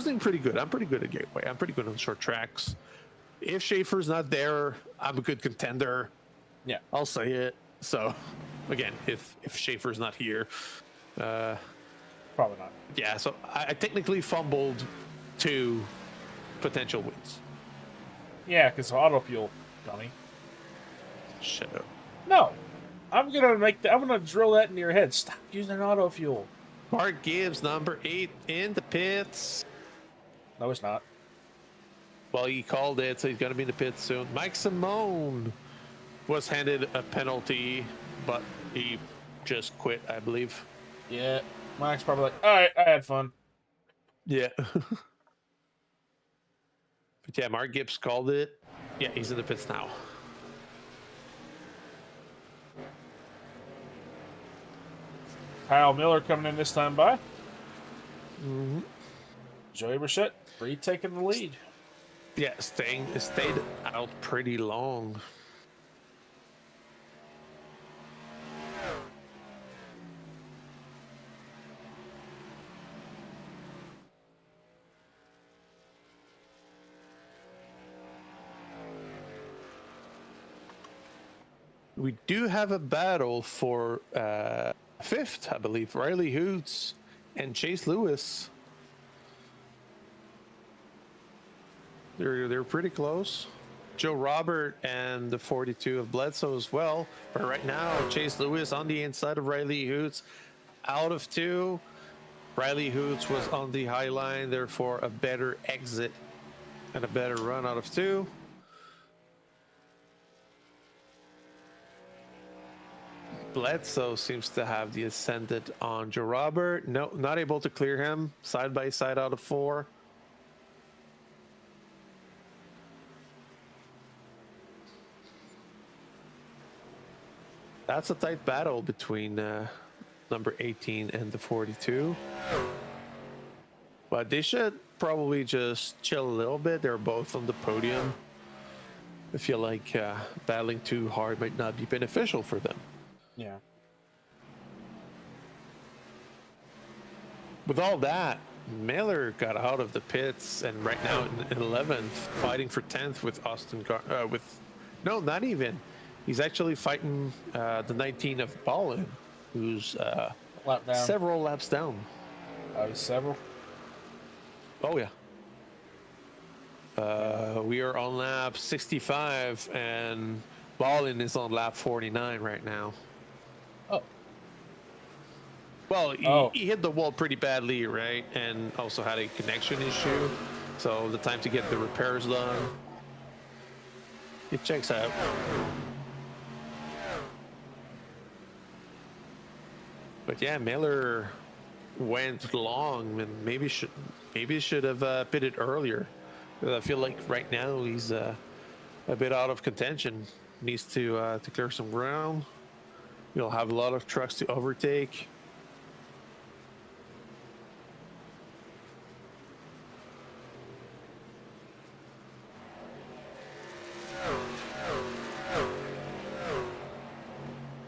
doing pretty good. I'm pretty good at Gateway. I'm pretty good on short tracks. If Schaefer's not there, I'm a good contender. Yeah. I'll say it. So again, if Schaefer's not here, Probably not. yeah. So I technically fumbled 2 potential wins. Yeah, because auto fuel, dummy. Shut up. No. I'm gonna drill that into your head. Stop using auto fuel. Mark Gibbs, number 8 in the pits. No, it's not. Well, he called it, so he's going to be in the pits soon. Mike Simone was handed a penalty, but he just quit, I believe. Yeah. Mike's probably like, all right, I had fun. Yeah. But yeah, Mark Gibbs called it. Yeah, he's in the pits now. Kyle Miller coming in this time by. Mm-hmm. Joey Burchett retaking the lead. Yeah, stayed out pretty long. We do have a battle for fifth, I believe. Riley Hoots and Chase Lewis. They're pretty close. Joe Robert and the 42 of Bledsoe as well. But right now, Chase Lewis on the inside of Riley Hoots, out of 2. Riley Hoots was on the high line, therefore a better exit and a better run out of 2. Bledsoe seems to have the ascendant on Joe Robert. No, not able to clear him. Side by side out of 4. That's a tight battle between number 18 and the 42. But they should probably just chill a little bit. They're both on the podium. I feel like battling too hard might not be beneficial for them. Yeah. With all that, Miller got out of the pits and right now in 11th, fighting for 10th with no, not even. He's actually fighting the 19 of Ballin, who's Lap down. several laps down. Several. Oh yeah. We are on lap 65 and Ballin is on lap 49 right now. Oh. Well, he hit the wall pretty badly, right? And also had a connection issue. So the time to get the repairs done, it checks out. But yeah, Miller went long and maybe should have pitted earlier. I feel like right now he's a bit out of contention. Needs to clear some ground. You'll have a lot of trucks to overtake.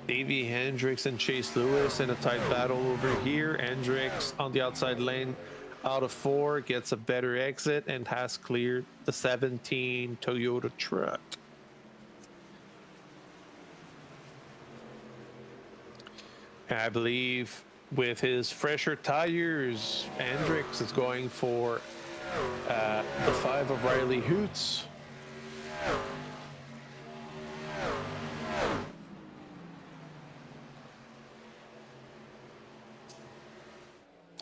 Davey Hendricks and Chase Lewis in a tight battle over here. Hendricks on the outside lane out of 4 gets a better exit and has cleared the 17 Toyota truck. And I believe with his fresher tires, Hendricks is going for the 5 of Riley Hoots.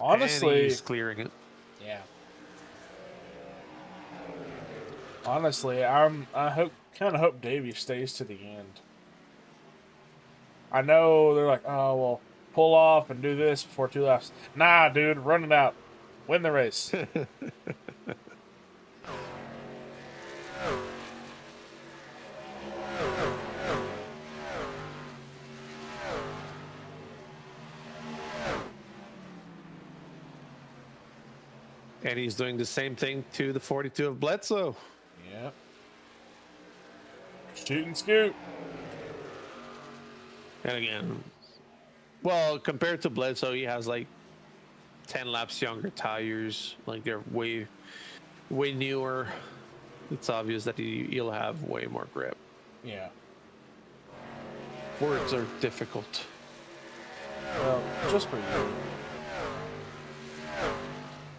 Honestly, and he's clearing it. Yeah. Honestly, I kind of hope Davey stays to the end. I know they're like, oh well, pull off and do this before 2 laps. Nah, dude, run it out, win the race. And he's doing the same thing to the 42 of Bledsoe. Yeah. Shoot and scoot. And again, well, compared to Bledsoe, he has like 10 laps younger tires. Like they're way newer. It's obvious that he'll have way more grip. Yeah. Words are difficult. Well, just for you.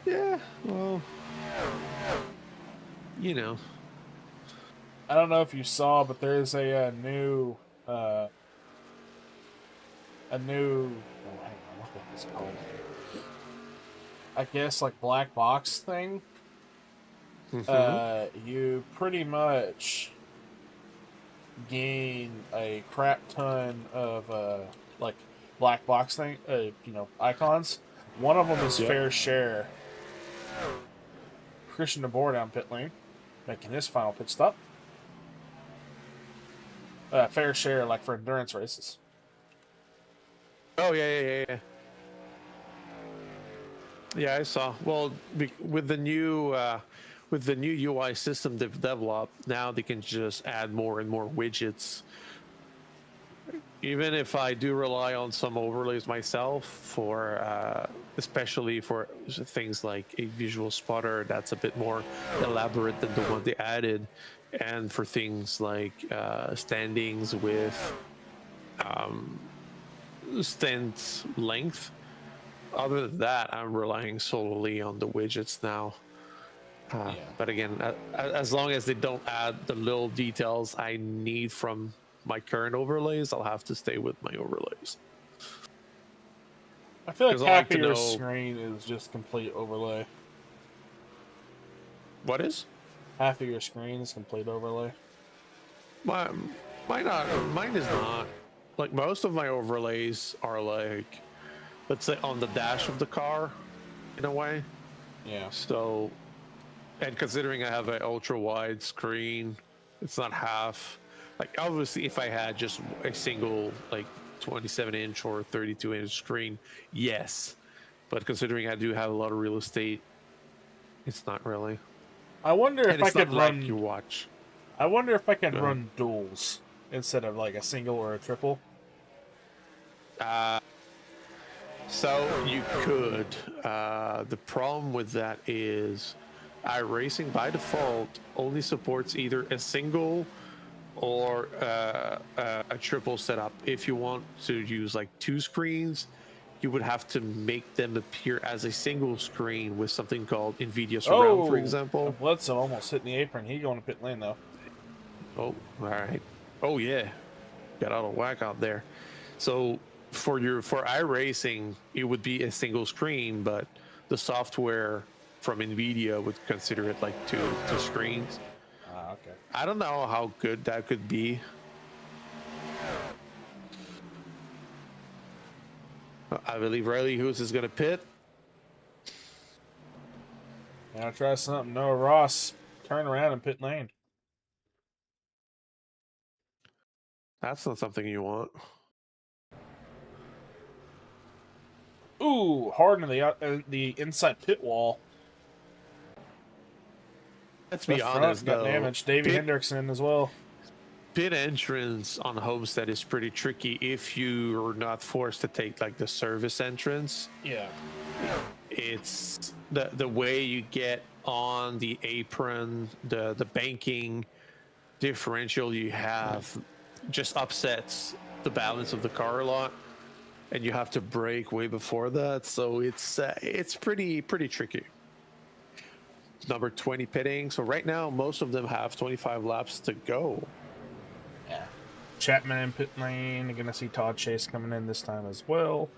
Yeah, well, you know. I don't know if you saw, but there is a new, oh, hang on, what is it called? I guess like black box thing. Mm-hmm. You pretty much gain a crap ton of like black box thing, icons. One of them is Fair Share. Christian DeBoer down pit lane, making his final pit stop. Fair Share, like for endurance races. Oh yeah. Yeah, I saw. Well, with the new UI system they've developed, now they can just add more and more widgets. Even if I do rely on some overlays myself for, especially for things like a visual spotter that's a bit more elaborate than the one they added, and for things like standings with stint length. Other than that, I'm relying solely on the widgets now. But again, as long as they don't add the little details I need from my current overlays, I'll have to stay with my overlays. I feel like 'Cause I half like of to your know- screen is just complete overlay. What is? Half of your screen is complete overlay. Mine is not. Like most of my overlays are like, let's say on the dash of the car, in a way. Yeah. So, and considering I have an ultra wide screen, it's not half. Like obviously, if I had just a single like 27-inch or 32-inch screen, yes. But considering I do have a lot of real estate, it's not really. I wonder And if I it's not could like run. you watch. I wonder if I could Go ahead. run duals instead of like a single or a triple. So you could. The problem with that is iRacing by default only supports either a single or a triple setup. If you want to use like two screens, you would have to make them appear as a single screen with something called NVIDIA Surround, for example. Bledsoe almost hitting the apron. He going to pit lane though. Oh, all right. Oh yeah, got out of whack out there. So for iRacing, it would be a single screen, but the software from NVIDIA would consider it like two screens. Okay. I don't know how good that could be. I believe Riley Hoos is going to pit. Now try something. Noah Ross, turn around and pit lane. That's not something you want. Ooh, hard in the inside pit wall. Let's The be front honest, got though. damaged. Davey Hendrickson as well. Pit entrance on Homestead is pretty tricky if you're not forced to take like the service entrance. Yeah. It's the way you get on the apron, the banking differential you have just upsets the balance of the car a lot, and you have to brake way before that. So it's pretty tricky. Number 20 pitting. So right now most of them have 25 laps to go. Yeah. Chapman in pit lane. You're gonna see Todd Chase coming in this time as well.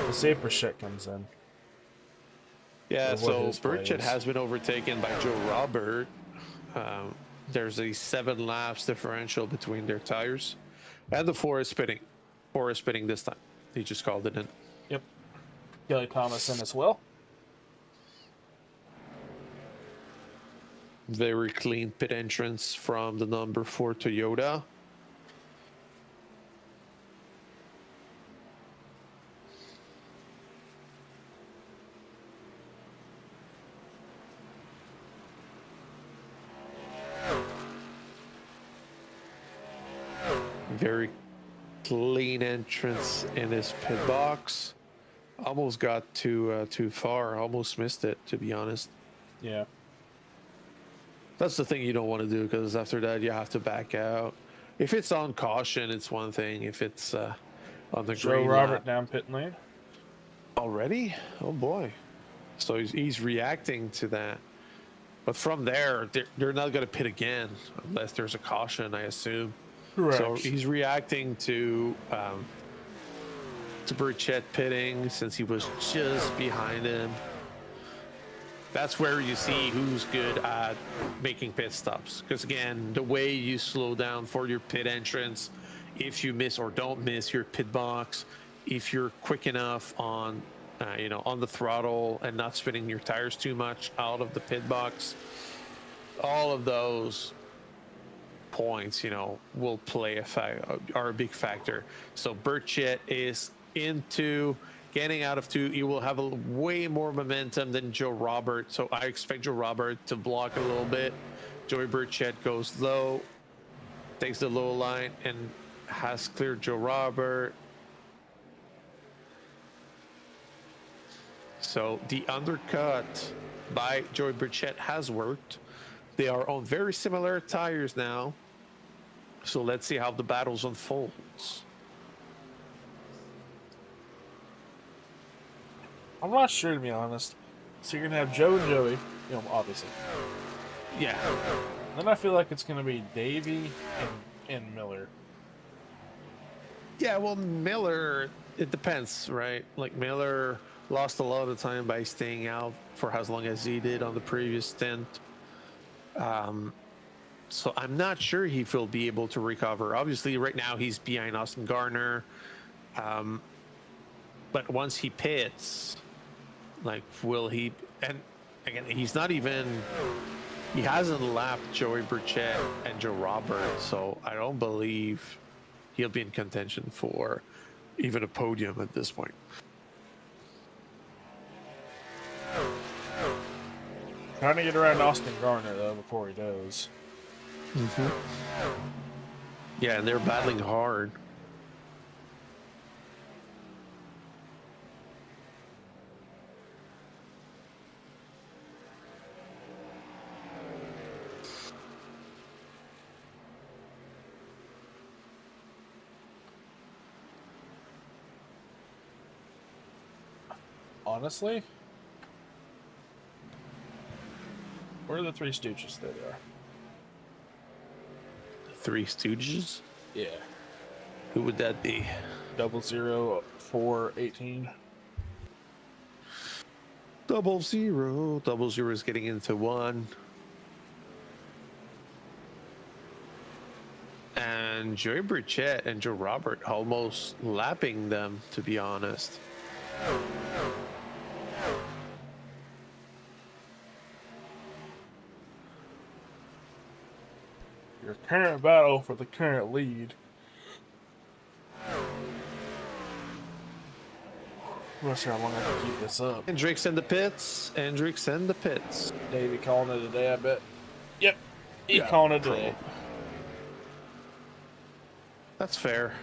The safer shit comes in. Yeah, Of what so his play Burchett is. has been overtaken by Joe Robert. There's a 7 laps differential between their tires, and the 4 is spinning. 4 is spinning this time. He just called it in. Yep. Kelly Thomas in as well. Very clean pit entrance from the number 4 Toyota. Very clean entrance in his pit box. Almost got too far. Almost missed it, to be honest. Yeah. That's the thing you don't want to do, because after that you have to back out. If it's on caution, it's one thing. If it's on the Joe green Robert lap down pit lane. already, oh boy! So he's reacting to that. But from there, they're not going to pit again unless there's a caution, I assume. Correct. So he's reacting to Burchett pitting since he was just behind him. That's where you see who's good at making pit stops. Because again, the way you slow down for your pit entrance, if you miss or don't miss your pit box, if you're quick enough on, on the throttle and not spinning your tires too much out of the pit box, all of those points, will play are a big factor. So Burchett is into getting out of 2. He will have way more momentum than Joe Robert. So I expect Joe Robert to block a little bit. Joey Burchett goes low, takes the low line, and has cleared Joe Robert. So the undercut by Joey Burchett has worked. They are on very similar tires now. So let's see how the battles unfolds. I'm not sure, to be honest. So you're gonna have Joe and Joey, obviously. Yeah. Then I feel like it's gonna be Davey and Miller. Yeah, well, Miller, it depends, right? Like, Miller lost a lot of time by staying out for as long as he did on the previous stint. So I'm not sure if he'll be able to recover. Obviously, right now he's behind Austin Garner. But once he pits, like, will he? And again, he's not even. He hasn't lapped Joey Burchett and Joe Roberts, so I don't believe he'll be in contention for even a podium at this point. Trying to get around Austin Garner, though, before he does. Yeah, and they're battling hard. Honestly, where are the Three Stooges? There they are. Three Stooges? Yeah. Who would that be? 00418. 00. 00 is getting into one. And Joey Burchett and Joe Robert almost lapping them, to be honest. Your current battle for the current lead. I'm not sure how long I can keep this up. Hendricks in the pits. Davey calling it a day, I bet. Yep. He calling it a day. That's fair.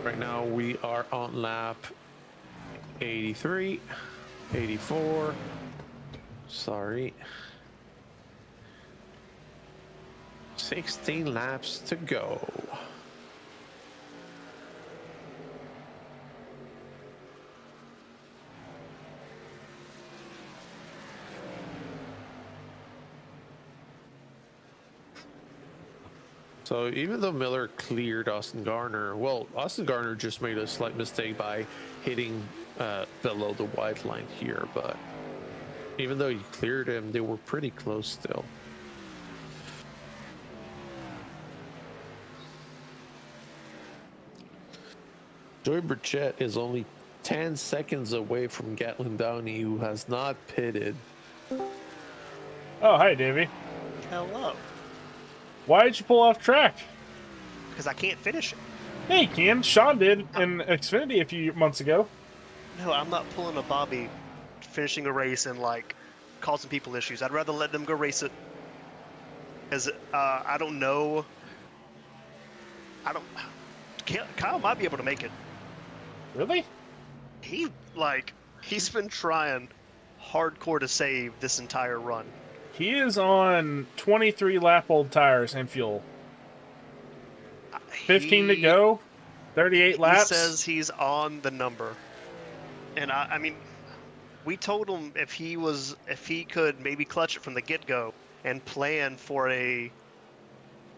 Right now we are on lap 83, 84. Sorry. 16 laps to go. So even though Miller cleared Austin Garner, well, Austin Garner just made a slight mistake by hitting below the white line here, but even though he cleared him, they were pretty close still. Joey Burchett is only 10 seconds away from Gatlin Downey, who has not pitted. Oh, hi, Davey. Hello. Why did you pull off track? Because I can't finish it. Hey, you can. Sean did in Xfinity a few months ago. No, I'm not pulling a Bobby, finishing a race and like causing people issues. I'd rather let them go race it. Because I don't know. Kyle might be able to make it. Really? He's been trying hardcore to save this entire run. He is on 23 lap old tires and fuel. 15 to go. 38 laps. He says he's on the number. And I mean, we told him if he could maybe clutch it from the get-go and plan for it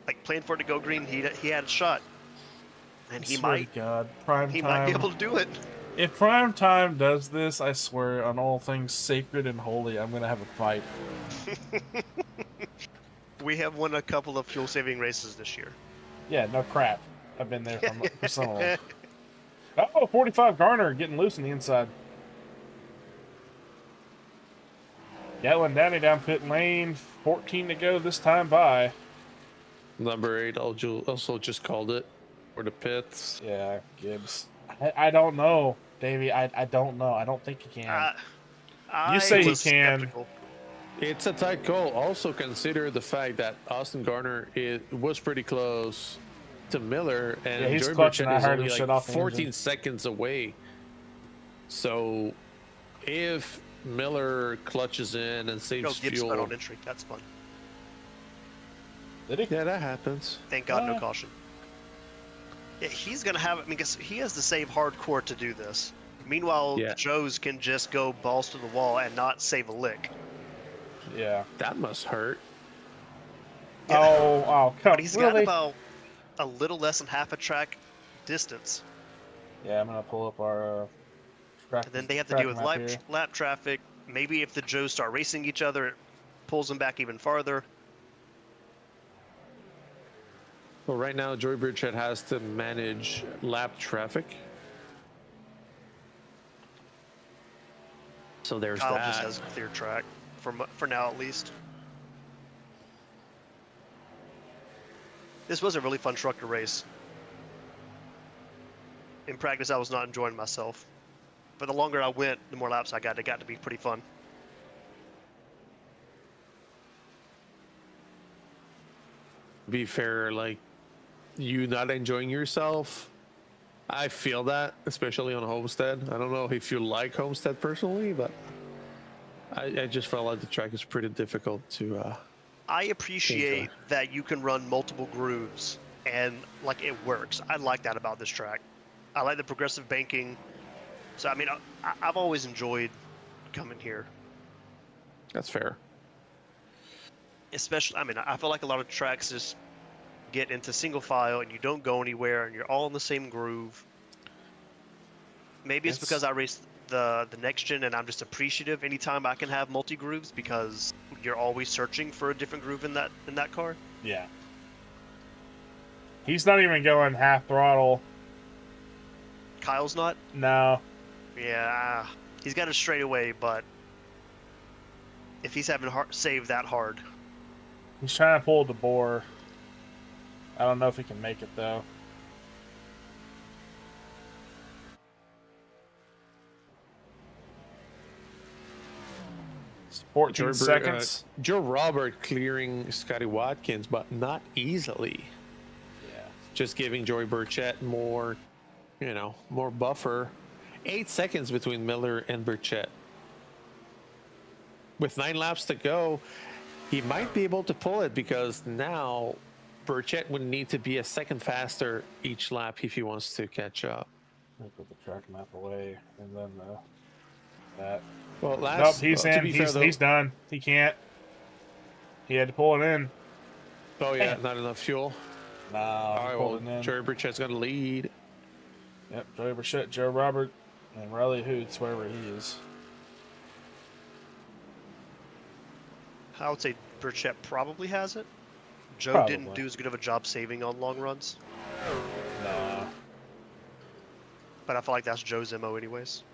to go green, he had a shot. And he might be able to do it. If Prime Time does this, I swear on all things sacred and holy, I'm gonna have a fight. We have won a couple of fuel-saving races this year. Yeah, no crap. I've been there for some of them. Oh, 45 Garner getting loose in the inside. Gatlin Downey down pit lane. 14 to go this time by. Number 8 also just called it for the pits. Yeah, Gibbs. I don't know, Davey. I don't know. I don't think he can. You say he can. Skeptical. It's a tight call. Also consider the fact that Austin Garner was pretty close to Miller, and Yeah, he's Joey clutching. Burchett I is heard only him like shut off the 14 engine. seconds away. So if Miller clutches in and Oh, saves Gibbs spun fuel. on entry. That's fun. Did he? Yeah, that happens. Thank God, no caution. Yeah, he's gonna have. I mean, 'cause he has to save hardcore to do this. Meanwhile, Yeah. Joe's can just go balls to the wall and not save a lick. Yeah. That must hurt. Yeah. Oh, come But he's got really? about a little less than half a track distance, Yeah, I'm gonna pull up our. and then they have to deal with lap traffic. Maybe if the Joes start racing each other, it pulls them back even farther. Well, right now, Joey Burchett has to manage lap traffic. So there's Kyle that. just has clear track for now, at least. This was a really fun truck to race. In practice, I was not enjoying myself, but the longer I went, the more laps I got. It got to be pretty fun. Be fair, like, you not enjoying yourself, I feel that, especially on Homestead. I don't know if you like Homestead personally, but I just felt like the track is pretty difficult to I appreciate that you can run multiple grooves and like it works. I like that about this track. I like the progressive banking. So I mean, I've always enjoyed coming here. That's fair. Especially, I mean, I feel like a lot of tracks just get into single file and you don't go anywhere and you're all in the same groove. Maybe it's because I race the next gen and I'm just appreciative anytime I can have multi grooves because you're always searching for a different groove in that car. Yeah. He's not even going half throttle. Kyle's not. No. Yeah, he's got it straight away, but if he's having save that hard, He's trying to pull the bore. I don't know if he can make it though. It's 14 seconds. Joe Robert clearing Scotty Watkins, but not easily. Yeah. Just giving Joey Burchett more, more buffer. 8 seconds between Miller and Burchett. With 9 laps to go, he might be able to pull it because now Burchett would need to be a second faster each lap if he wants to catch up. I'll put the track map away and then that. Well, Nope, he's in. He's done. He can't. He had to pull it in. Oh yeah, not enough fuel. No, All right, pulled well, it in. Joey Burchett's got to lead. Yep, Joey Burchett, Joe Robert, and Riley Hoots, wherever he is. I would say Burchett probably has it. Joe Probably. didn't do as good of a job saving on long runs, No. but I feel like that's Joe's MO anyways.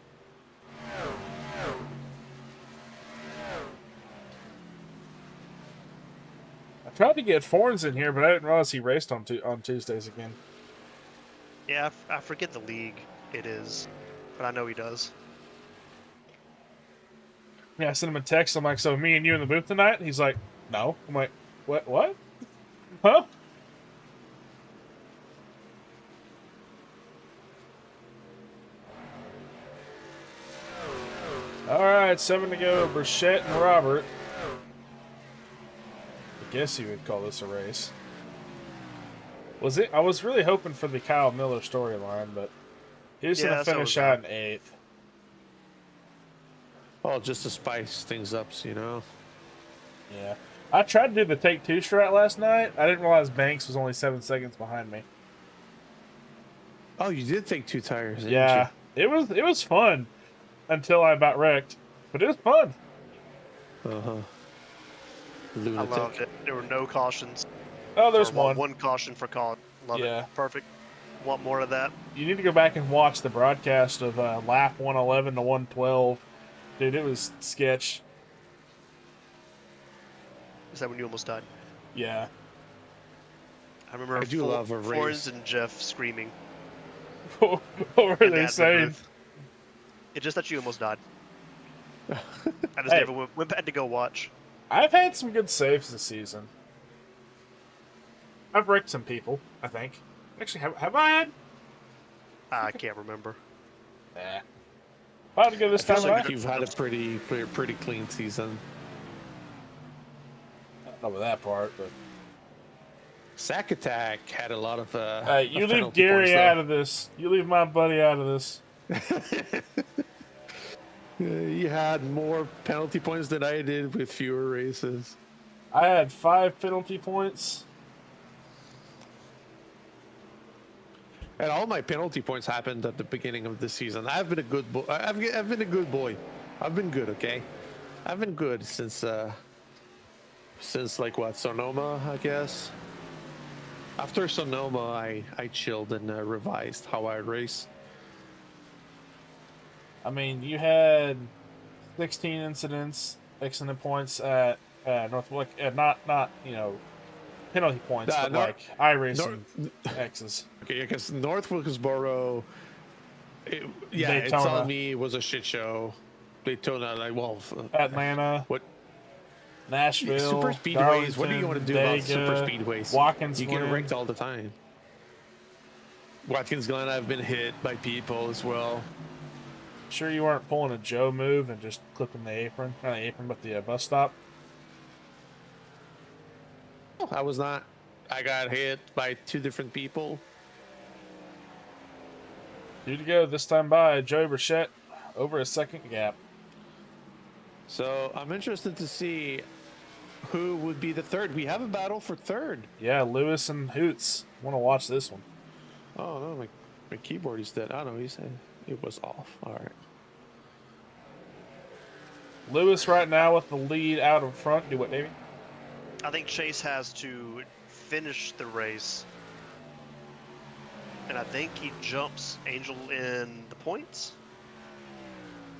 I tried to get Forns in here, but I didn't realize he raced on Tuesdays again. Yeah, I forget the league it is, but I know he does. Yeah, I sent him a text. I'm like, so me and you in the booth tonight? He's like, no. I'm like, what? Huh? Alright, 7 to go. Burchett and Robert. I guess you would call this a race. Was it? I was really hoping for the Kyle Miller storyline, but he's going to finish out in 8th. Oh, just to spice things up, Yeah. I tried to do the take 2 strat last night. I didn't realize Banks was only 7 seconds behind me. Oh, you did take 2 tires, didn't Yeah. It was fun until I about wrecked, but it was fun. you? Uh-huh. I Lunatic. loved it. There were no cautions. Oh, there's Or, well, one. one caution for caution. Love it. Perfect. Want more of that? You need to go back and watch the broadcast of lap 111 to 112. Dude, it was sketch. Is that when you almost died? Yeah. I remember I do love a race. Forens and Jeff screaming. What were and they that saying? booth. It's just that you almost died. I just Hey. never went back to go watch. I've had some good saves this season. I've wrecked some people, I think. Actually, have I had? I can't remember. Nah. If I had to go I this feel time, like I you've had a pretty clean season. don't know about that part, but Sack Attack had a lot of you of leave penalty Gary points, out of this. You leave my buddy out of this. You had more penalty points than I did with fewer races. I had 5 penalty points. And all my penalty points happened at the beginning of the season. I've been a good boy. I've been a good boy. I've been good, okay? I've been good since like what, Sonoma, I guess. After Sonoma, I chilled and revised how I race. I mean, you had 16 incidents, accident points at Northwick, not penalty points, but like iRacing X's. Okay, because North Wilkesboro, it's Daytona. telling me it was a shit show. Daytona, like, well, Atlanta, what? Nashville, Super speedways. Darlington, What do you want to do Vega, about super speedways? Watkins You get Glen. wrecked all the time. Watkins Glen, I've been hit by people as well. Sure, you weren't pulling a Joe move and just clipping the apron, not the apron, but the bus stop. I was not. I got hit by 2 different people. 2 to go this time by Joey Burchett over a second gap. So I'm interested to see who would be the third. We have a battle for third. Yeah, Lewis and Hoots. Want to watch this one? Oh no, my keyboard is dead. I don't know. He said it was off. All right. Lewis right now with the lead out in front. Do what, Davey? I think Chase has to finish the race, and I think he jumps Angel in the points,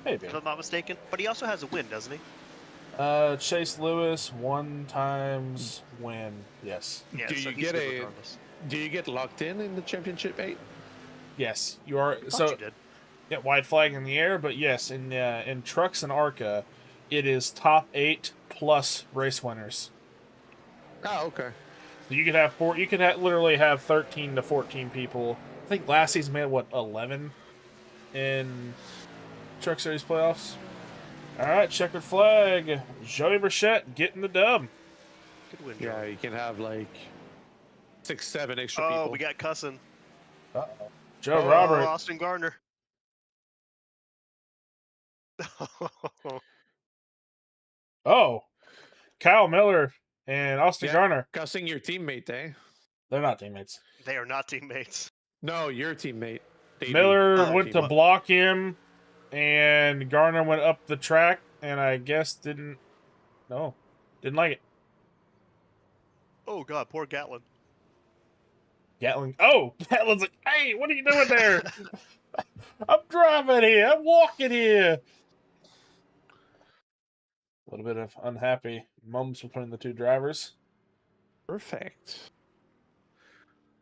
Maybe. if I'm not mistaken. But he also has a win, doesn't he? Chase Lewis 1 times win. Yes. Yeah. Do so you he's get good a? regardless. Do you get locked in the championship 8? Yes, you are. Thought So you did. yeah, white flag in the air, but yes, in trucks and ARCA, it is top 8 plus race winners. Oh, okay. So you could have literally have 13 to 14 people. I think last season we had what, 11 in Truck Series playoffs. All right, checkered flag. Joey Burchett getting the dub. Good win, Yeah, Joe. you can have like 6, 7 extra Oh, people. we got cussing. Uh-oh. Joe Oh, Robert. Austin Gardner. Oh, Kyle Miller and Austin Yeah. Garner. Cussing your teammate, eh? They're not teammates. They are not teammates. No, your teammate. Davey. Miller Oh, went to what? block him, and Garner went up the track, and I guess didn't like it. Oh God, poor Gatlin. Gatling. Oh, Gatlin's like, hey, what are you doing there? I'm driving here. I'm walking here. A little bit of unhappy moments between the two drivers. Perfect.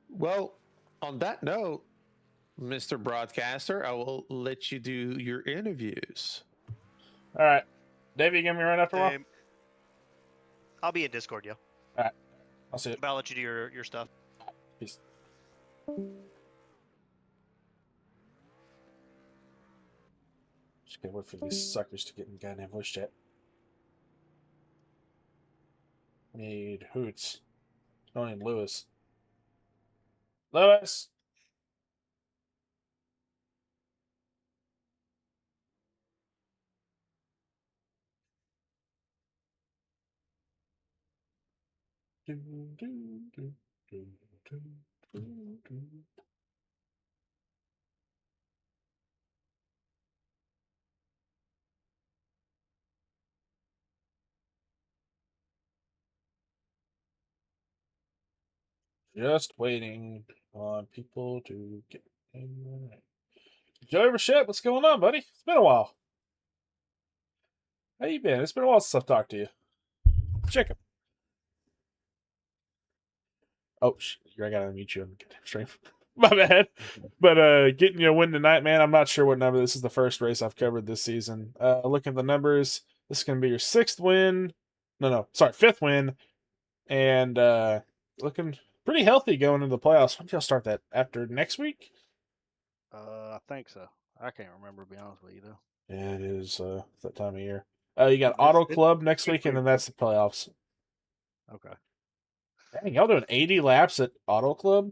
Well, on that note, Mr. Broadcaster, I will let you do your interviews. All right. Davey, you give me a run after a while? I'll be in Discord, yo. All right. I'll see it. But I'll let you do your stuff. Peace. Just gotta wait for these suckers to get in goddamn voice chat. Need Hoots. I need Lewis. Lewis! Just waiting on people to get in. Joey Burchett, what's going on, buddy? It's been a while. How you been? It's been a while since I've talked to you. Check him. Oh, I gotta unmute you on the goddamn stream. My bad. But getting you a win tonight, man. I'm not sure what number. This is the first race I've covered this season. Looking at the numbers, this is gonna be your 6th win. Sorry, 5th win. And looking pretty healthy going into the playoffs. When do y'all start that? After next week? I think so. I can't remember, to be honest with you, though. Yeah, it is that time of year. You got This- Auto it- Club next week, and then that's the playoffs. Okay. Dang, y'all doing 80 laps at Auto Club?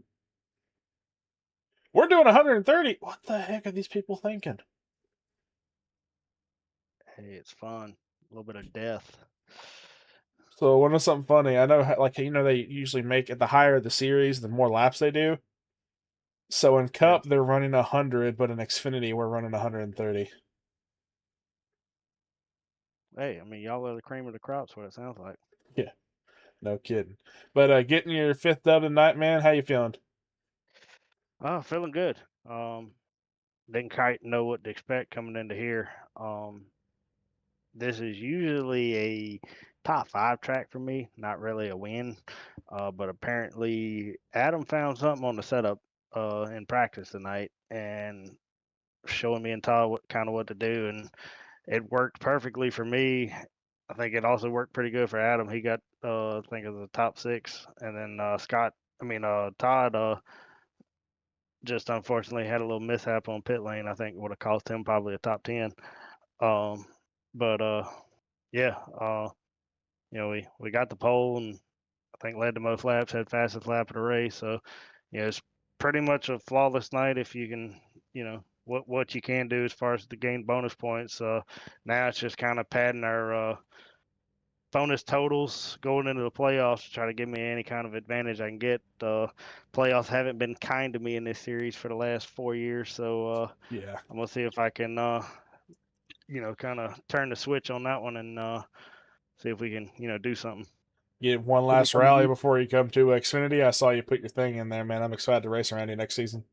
We're doing 130. What the heck are these people thinking? Hey, it's fun. A little bit of death. So, want to know something funny? I know, like, they usually make it the higher the series, the more laps they do. So in Cup, they're running 100, but in Xfinity, we're running 130. Hey, I mean, y'all are the cream of the crops. What it sounds like. Yeah, no kidding. But getting your 5th dub tonight, man, how you feeling? Feeling good. Didn't quite know what to expect coming into here. This is usually a top 5 track for me, not really a win. But apparently Adam found something on the setup in practice tonight and showing me and Todd what to do, and it worked perfectly for me. I think it also worked pretty good for Adam. He got I think it was the top 6, and then Todd just unfortunately had a little mishap on pit lane. I think would have cost him probably a top 10. Um, but yeah, we got the pole, and I think led the most laps, had fastest lap of the race. So it's pretty much a flawless night if you can, what you can do as far as to gain bonus points. Now it's just kind of padding our bonus totals going into the playoffs to try to give me any kind of advantage I can get. Playoffs haven't been kind to me in this series for the last 4 years, so Yeah. I'm gonna see if I can, kind of turn the switch on that one and see if we can, do something. Get one Who we last coming to rally meet? before you come to Xfinity. I saw you put your thing in there, man. I'm excited to race around you next season.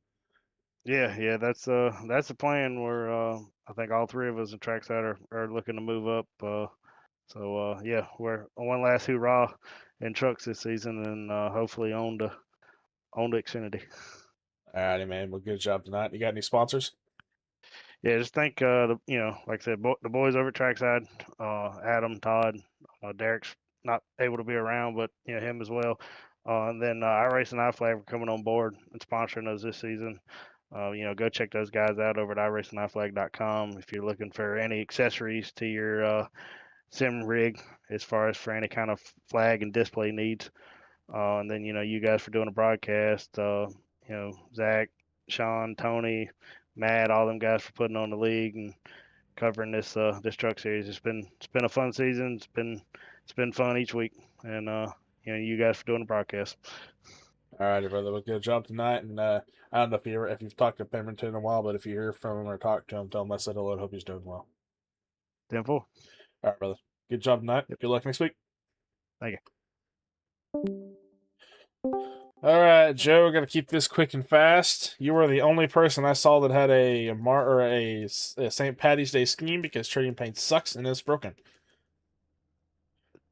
Yeah, that's the plan. Where I think all 3 of us in trackside are looking to move up. So yeah, we're one last hoorah in trucks this season, and hopefully on to Xfinity. Alrighty, man. Well, good job tonight. You got any sponsors? Yeah, just think like I said, the boys over at trackside, Adam, Todd, Derek's not able to be around, but him as well. And then iRacing iFlag are coming on board and sponsoring us this season. Go check those guys out over at iRacingIFlag.com if you're looking for any accessories to your sim rig as far as for any kind of flag and display needs. And then you guys for doing a broadcast. Zach, Sean, Tony, Matt, all them guys for putting on the league and covering this truck series. It's been a fun season. It's been fun each week, and you guys for doing the broadcast. Alrighty, brother. Well, good job tonight. And I don't know if you've talked to Pemberton in a while, but if you hear from him or talk to him, tell him I said hello and hope he's doing well. 10-4. All right, brother. Good job tonight. Yep. Good luck next week. Thank you. All right, Joe, got to keep this quick and fast. You were the only person I saw that had a St. Patty's Day scheme because trading paint sucks and it's broken.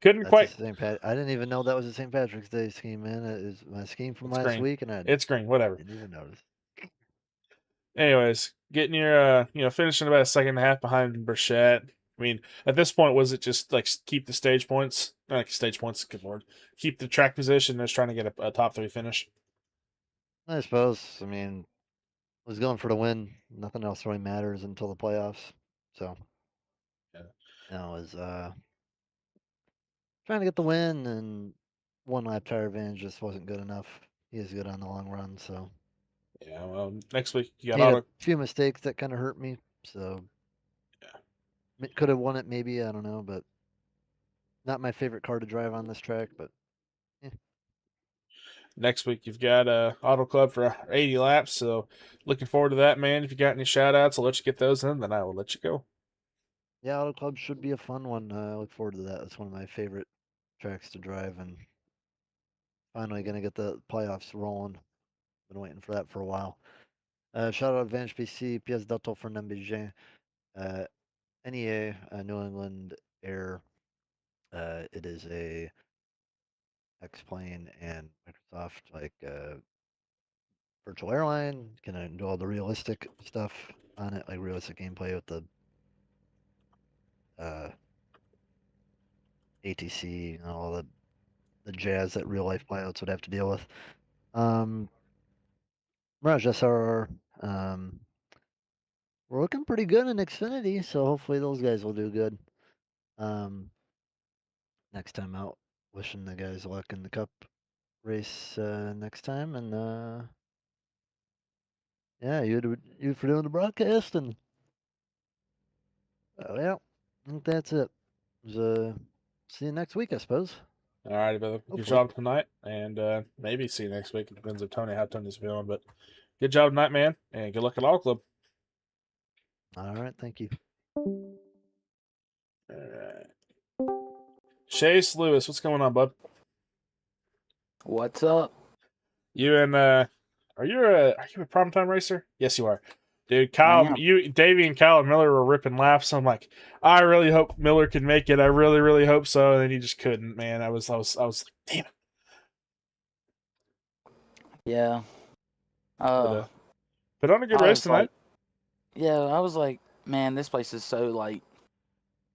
Couldn't That's quite. a St. Pat. I didn't even know that was a St. Patrick's Day scheme, man. It is my scheme from It's last green. week, and I It's green. Whatever. didn't even notice. Anyways, getting your finishing about a second and a half behind Burchett. I mean, at this point, was it just like keep the stage points? Not like stage points, good lord. Keep the track position, just trying to get a top 3 finish. I suppose. I mean, I was going for the win. Nothing else really matters until the playoffs. So, Yeah. I was trying to get the win, and one lap tire advantage just wasn't good enough. He is good on the long run, so Yeah. Well, next week you got made auto. a few mistakes that kind of hurt me. So, could have won it maybe. I don't know, but not my favorite car to drive on this track. But Next week you've got Auto Club for 80 laps, so looking forward to that, man. If you got any shout outs, I'll let you get those in, then I will let you go. yeah, Auto Club should be a fun one. I look forward to that. It's one of my favorite tracks to drive, and finally gonna get the playoffs rolling. Been waiting for that for a while. Shout out Advantage PC, PS Dato for NBJ, NEA, New England Air. It is a X-Plane and Microsoft virtual airline. Gonna do all the realistic stuff on it, like realistic gameplay with the ATC and all the jazz that real life pilots would have to deal with. Mirage SRR, we're looking pretty good in Xfinity, so hopefully those guys will do good. Next time out, wishing the guys luck in the Cup race next time, and yeah, you for doing the broadcast, and yeah, I think that's it. See you next week, I suppose. All righty, brother. Good Hopefully. job tonight, and maybe see you next week. It depends on how Tony's feeling, but good job tonight, man, and good luck at Auto Club. All right, thank you. All right. Chase Lewis, what's going on, bud? What's up? You and are you a primetime racer? Yes, you are. Dude, I Kyle, am. Davey and Kyle and Miller were ripping laps. I'm like, I really hope Miller could make it. I really, really hope so. And then he just couldn't, man. I was like, damn it. Yeah. Put on a good I race was tonight. like, yeah, I was like, man, this place is so like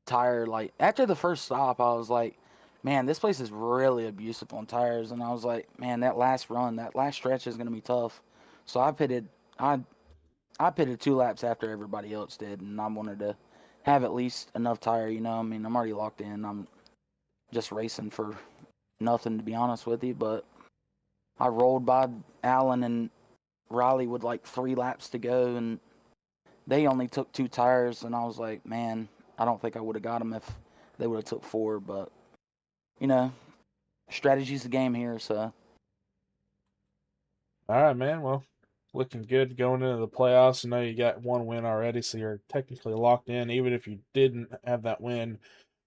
tired. Like after the first stop, I was like, man, this place is really abusive on tires. And I was like, man, that last run, that last stretch is gonna be tough. So I pitted 2 laps after everybody else did, and I wanted to have at least enough tire. You know, I mean, I'm already locked in. I'm just racing for nothing, to be honest with you. But I rolled by Allen and Riley with like 3 laps to go, and they only took 2 tires, and I was like, man, I don't think I would have got them if they would have took 4. But you know, strategy's the game here, so All right, man. Well, looking good going into the playoffs. I know you got 1 win already, so you're technically locked in. Even if you didn't have that win,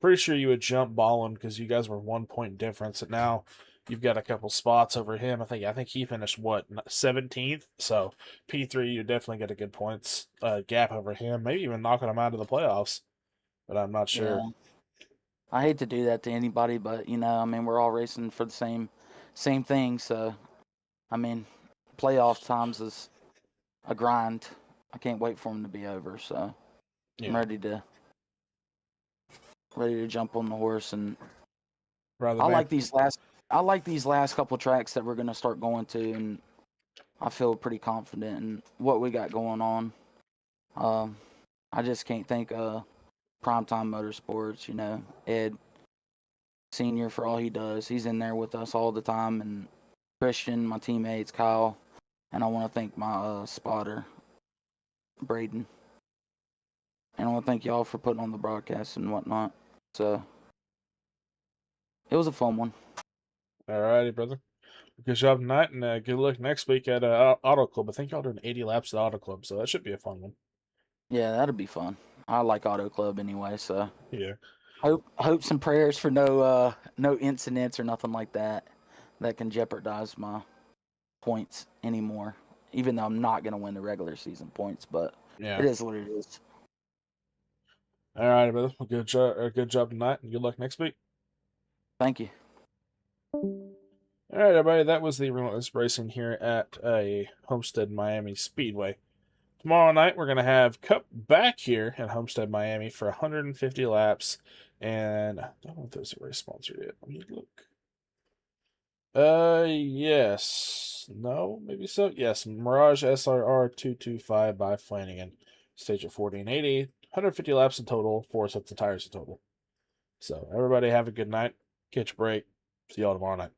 pretty sure you would jump Ballin because you guys were 1 point difference. And now you've got a couple spots over him. I think he finished 17th. So P3, you definitely get a good points gap over him. Maybe even knocking him out of the playoffs. But I'm not sure. yeah. I hate to do that to anybody, but you know, I mean, we're all racing for the same thing, so I mean, playoff times is a grind. I can't wait for them to be over, so Yeah. I'm ready to jump on the horse. And Brother, I man. like these last couple tracks that we're gonna start going to, and I feel pretty confident in what we got going on. I just can't think Primetime Motorsports, you know, Ed Senior for all he does. He's in there with us all the time, and Christian, my teammates, Kyle, and I want to thank my spotter, Braden. And I want to thank y'all for putting on the broadcast and whatnot. So it was a fun one. All righty, brother. Good job tonight, and good luck next week at Auto Club. I think y'all doing 80 laps at Auto Club, so that should be a fun one. Yeah, that'll be fun. I like Auto Club anyway, so Yeah. hopes and prayers for no incidents or nothing like that can jeopardize my points anymore. Even though I'm not gonna win the regular season points, but Yeah. it is what it is. All right, brother. Well, good job tonight, and good luck next week. Thank you. All right, everybody. That was the Relentless Racing here at a Homestead Miami Speedway. Tomorrow night, we're going to have Cup back here at Homestead Miami for 150 laps. And I don't know if there's a race sponsor yet. Let me look. Yes. No, maybe so. Yes, Mirage SRR 225 by Flanagan. Stage at 1480. 150 laps in total, 4 sets of tires in total. So, everybody have a good night. Catch a break. See y'all tomorrow night.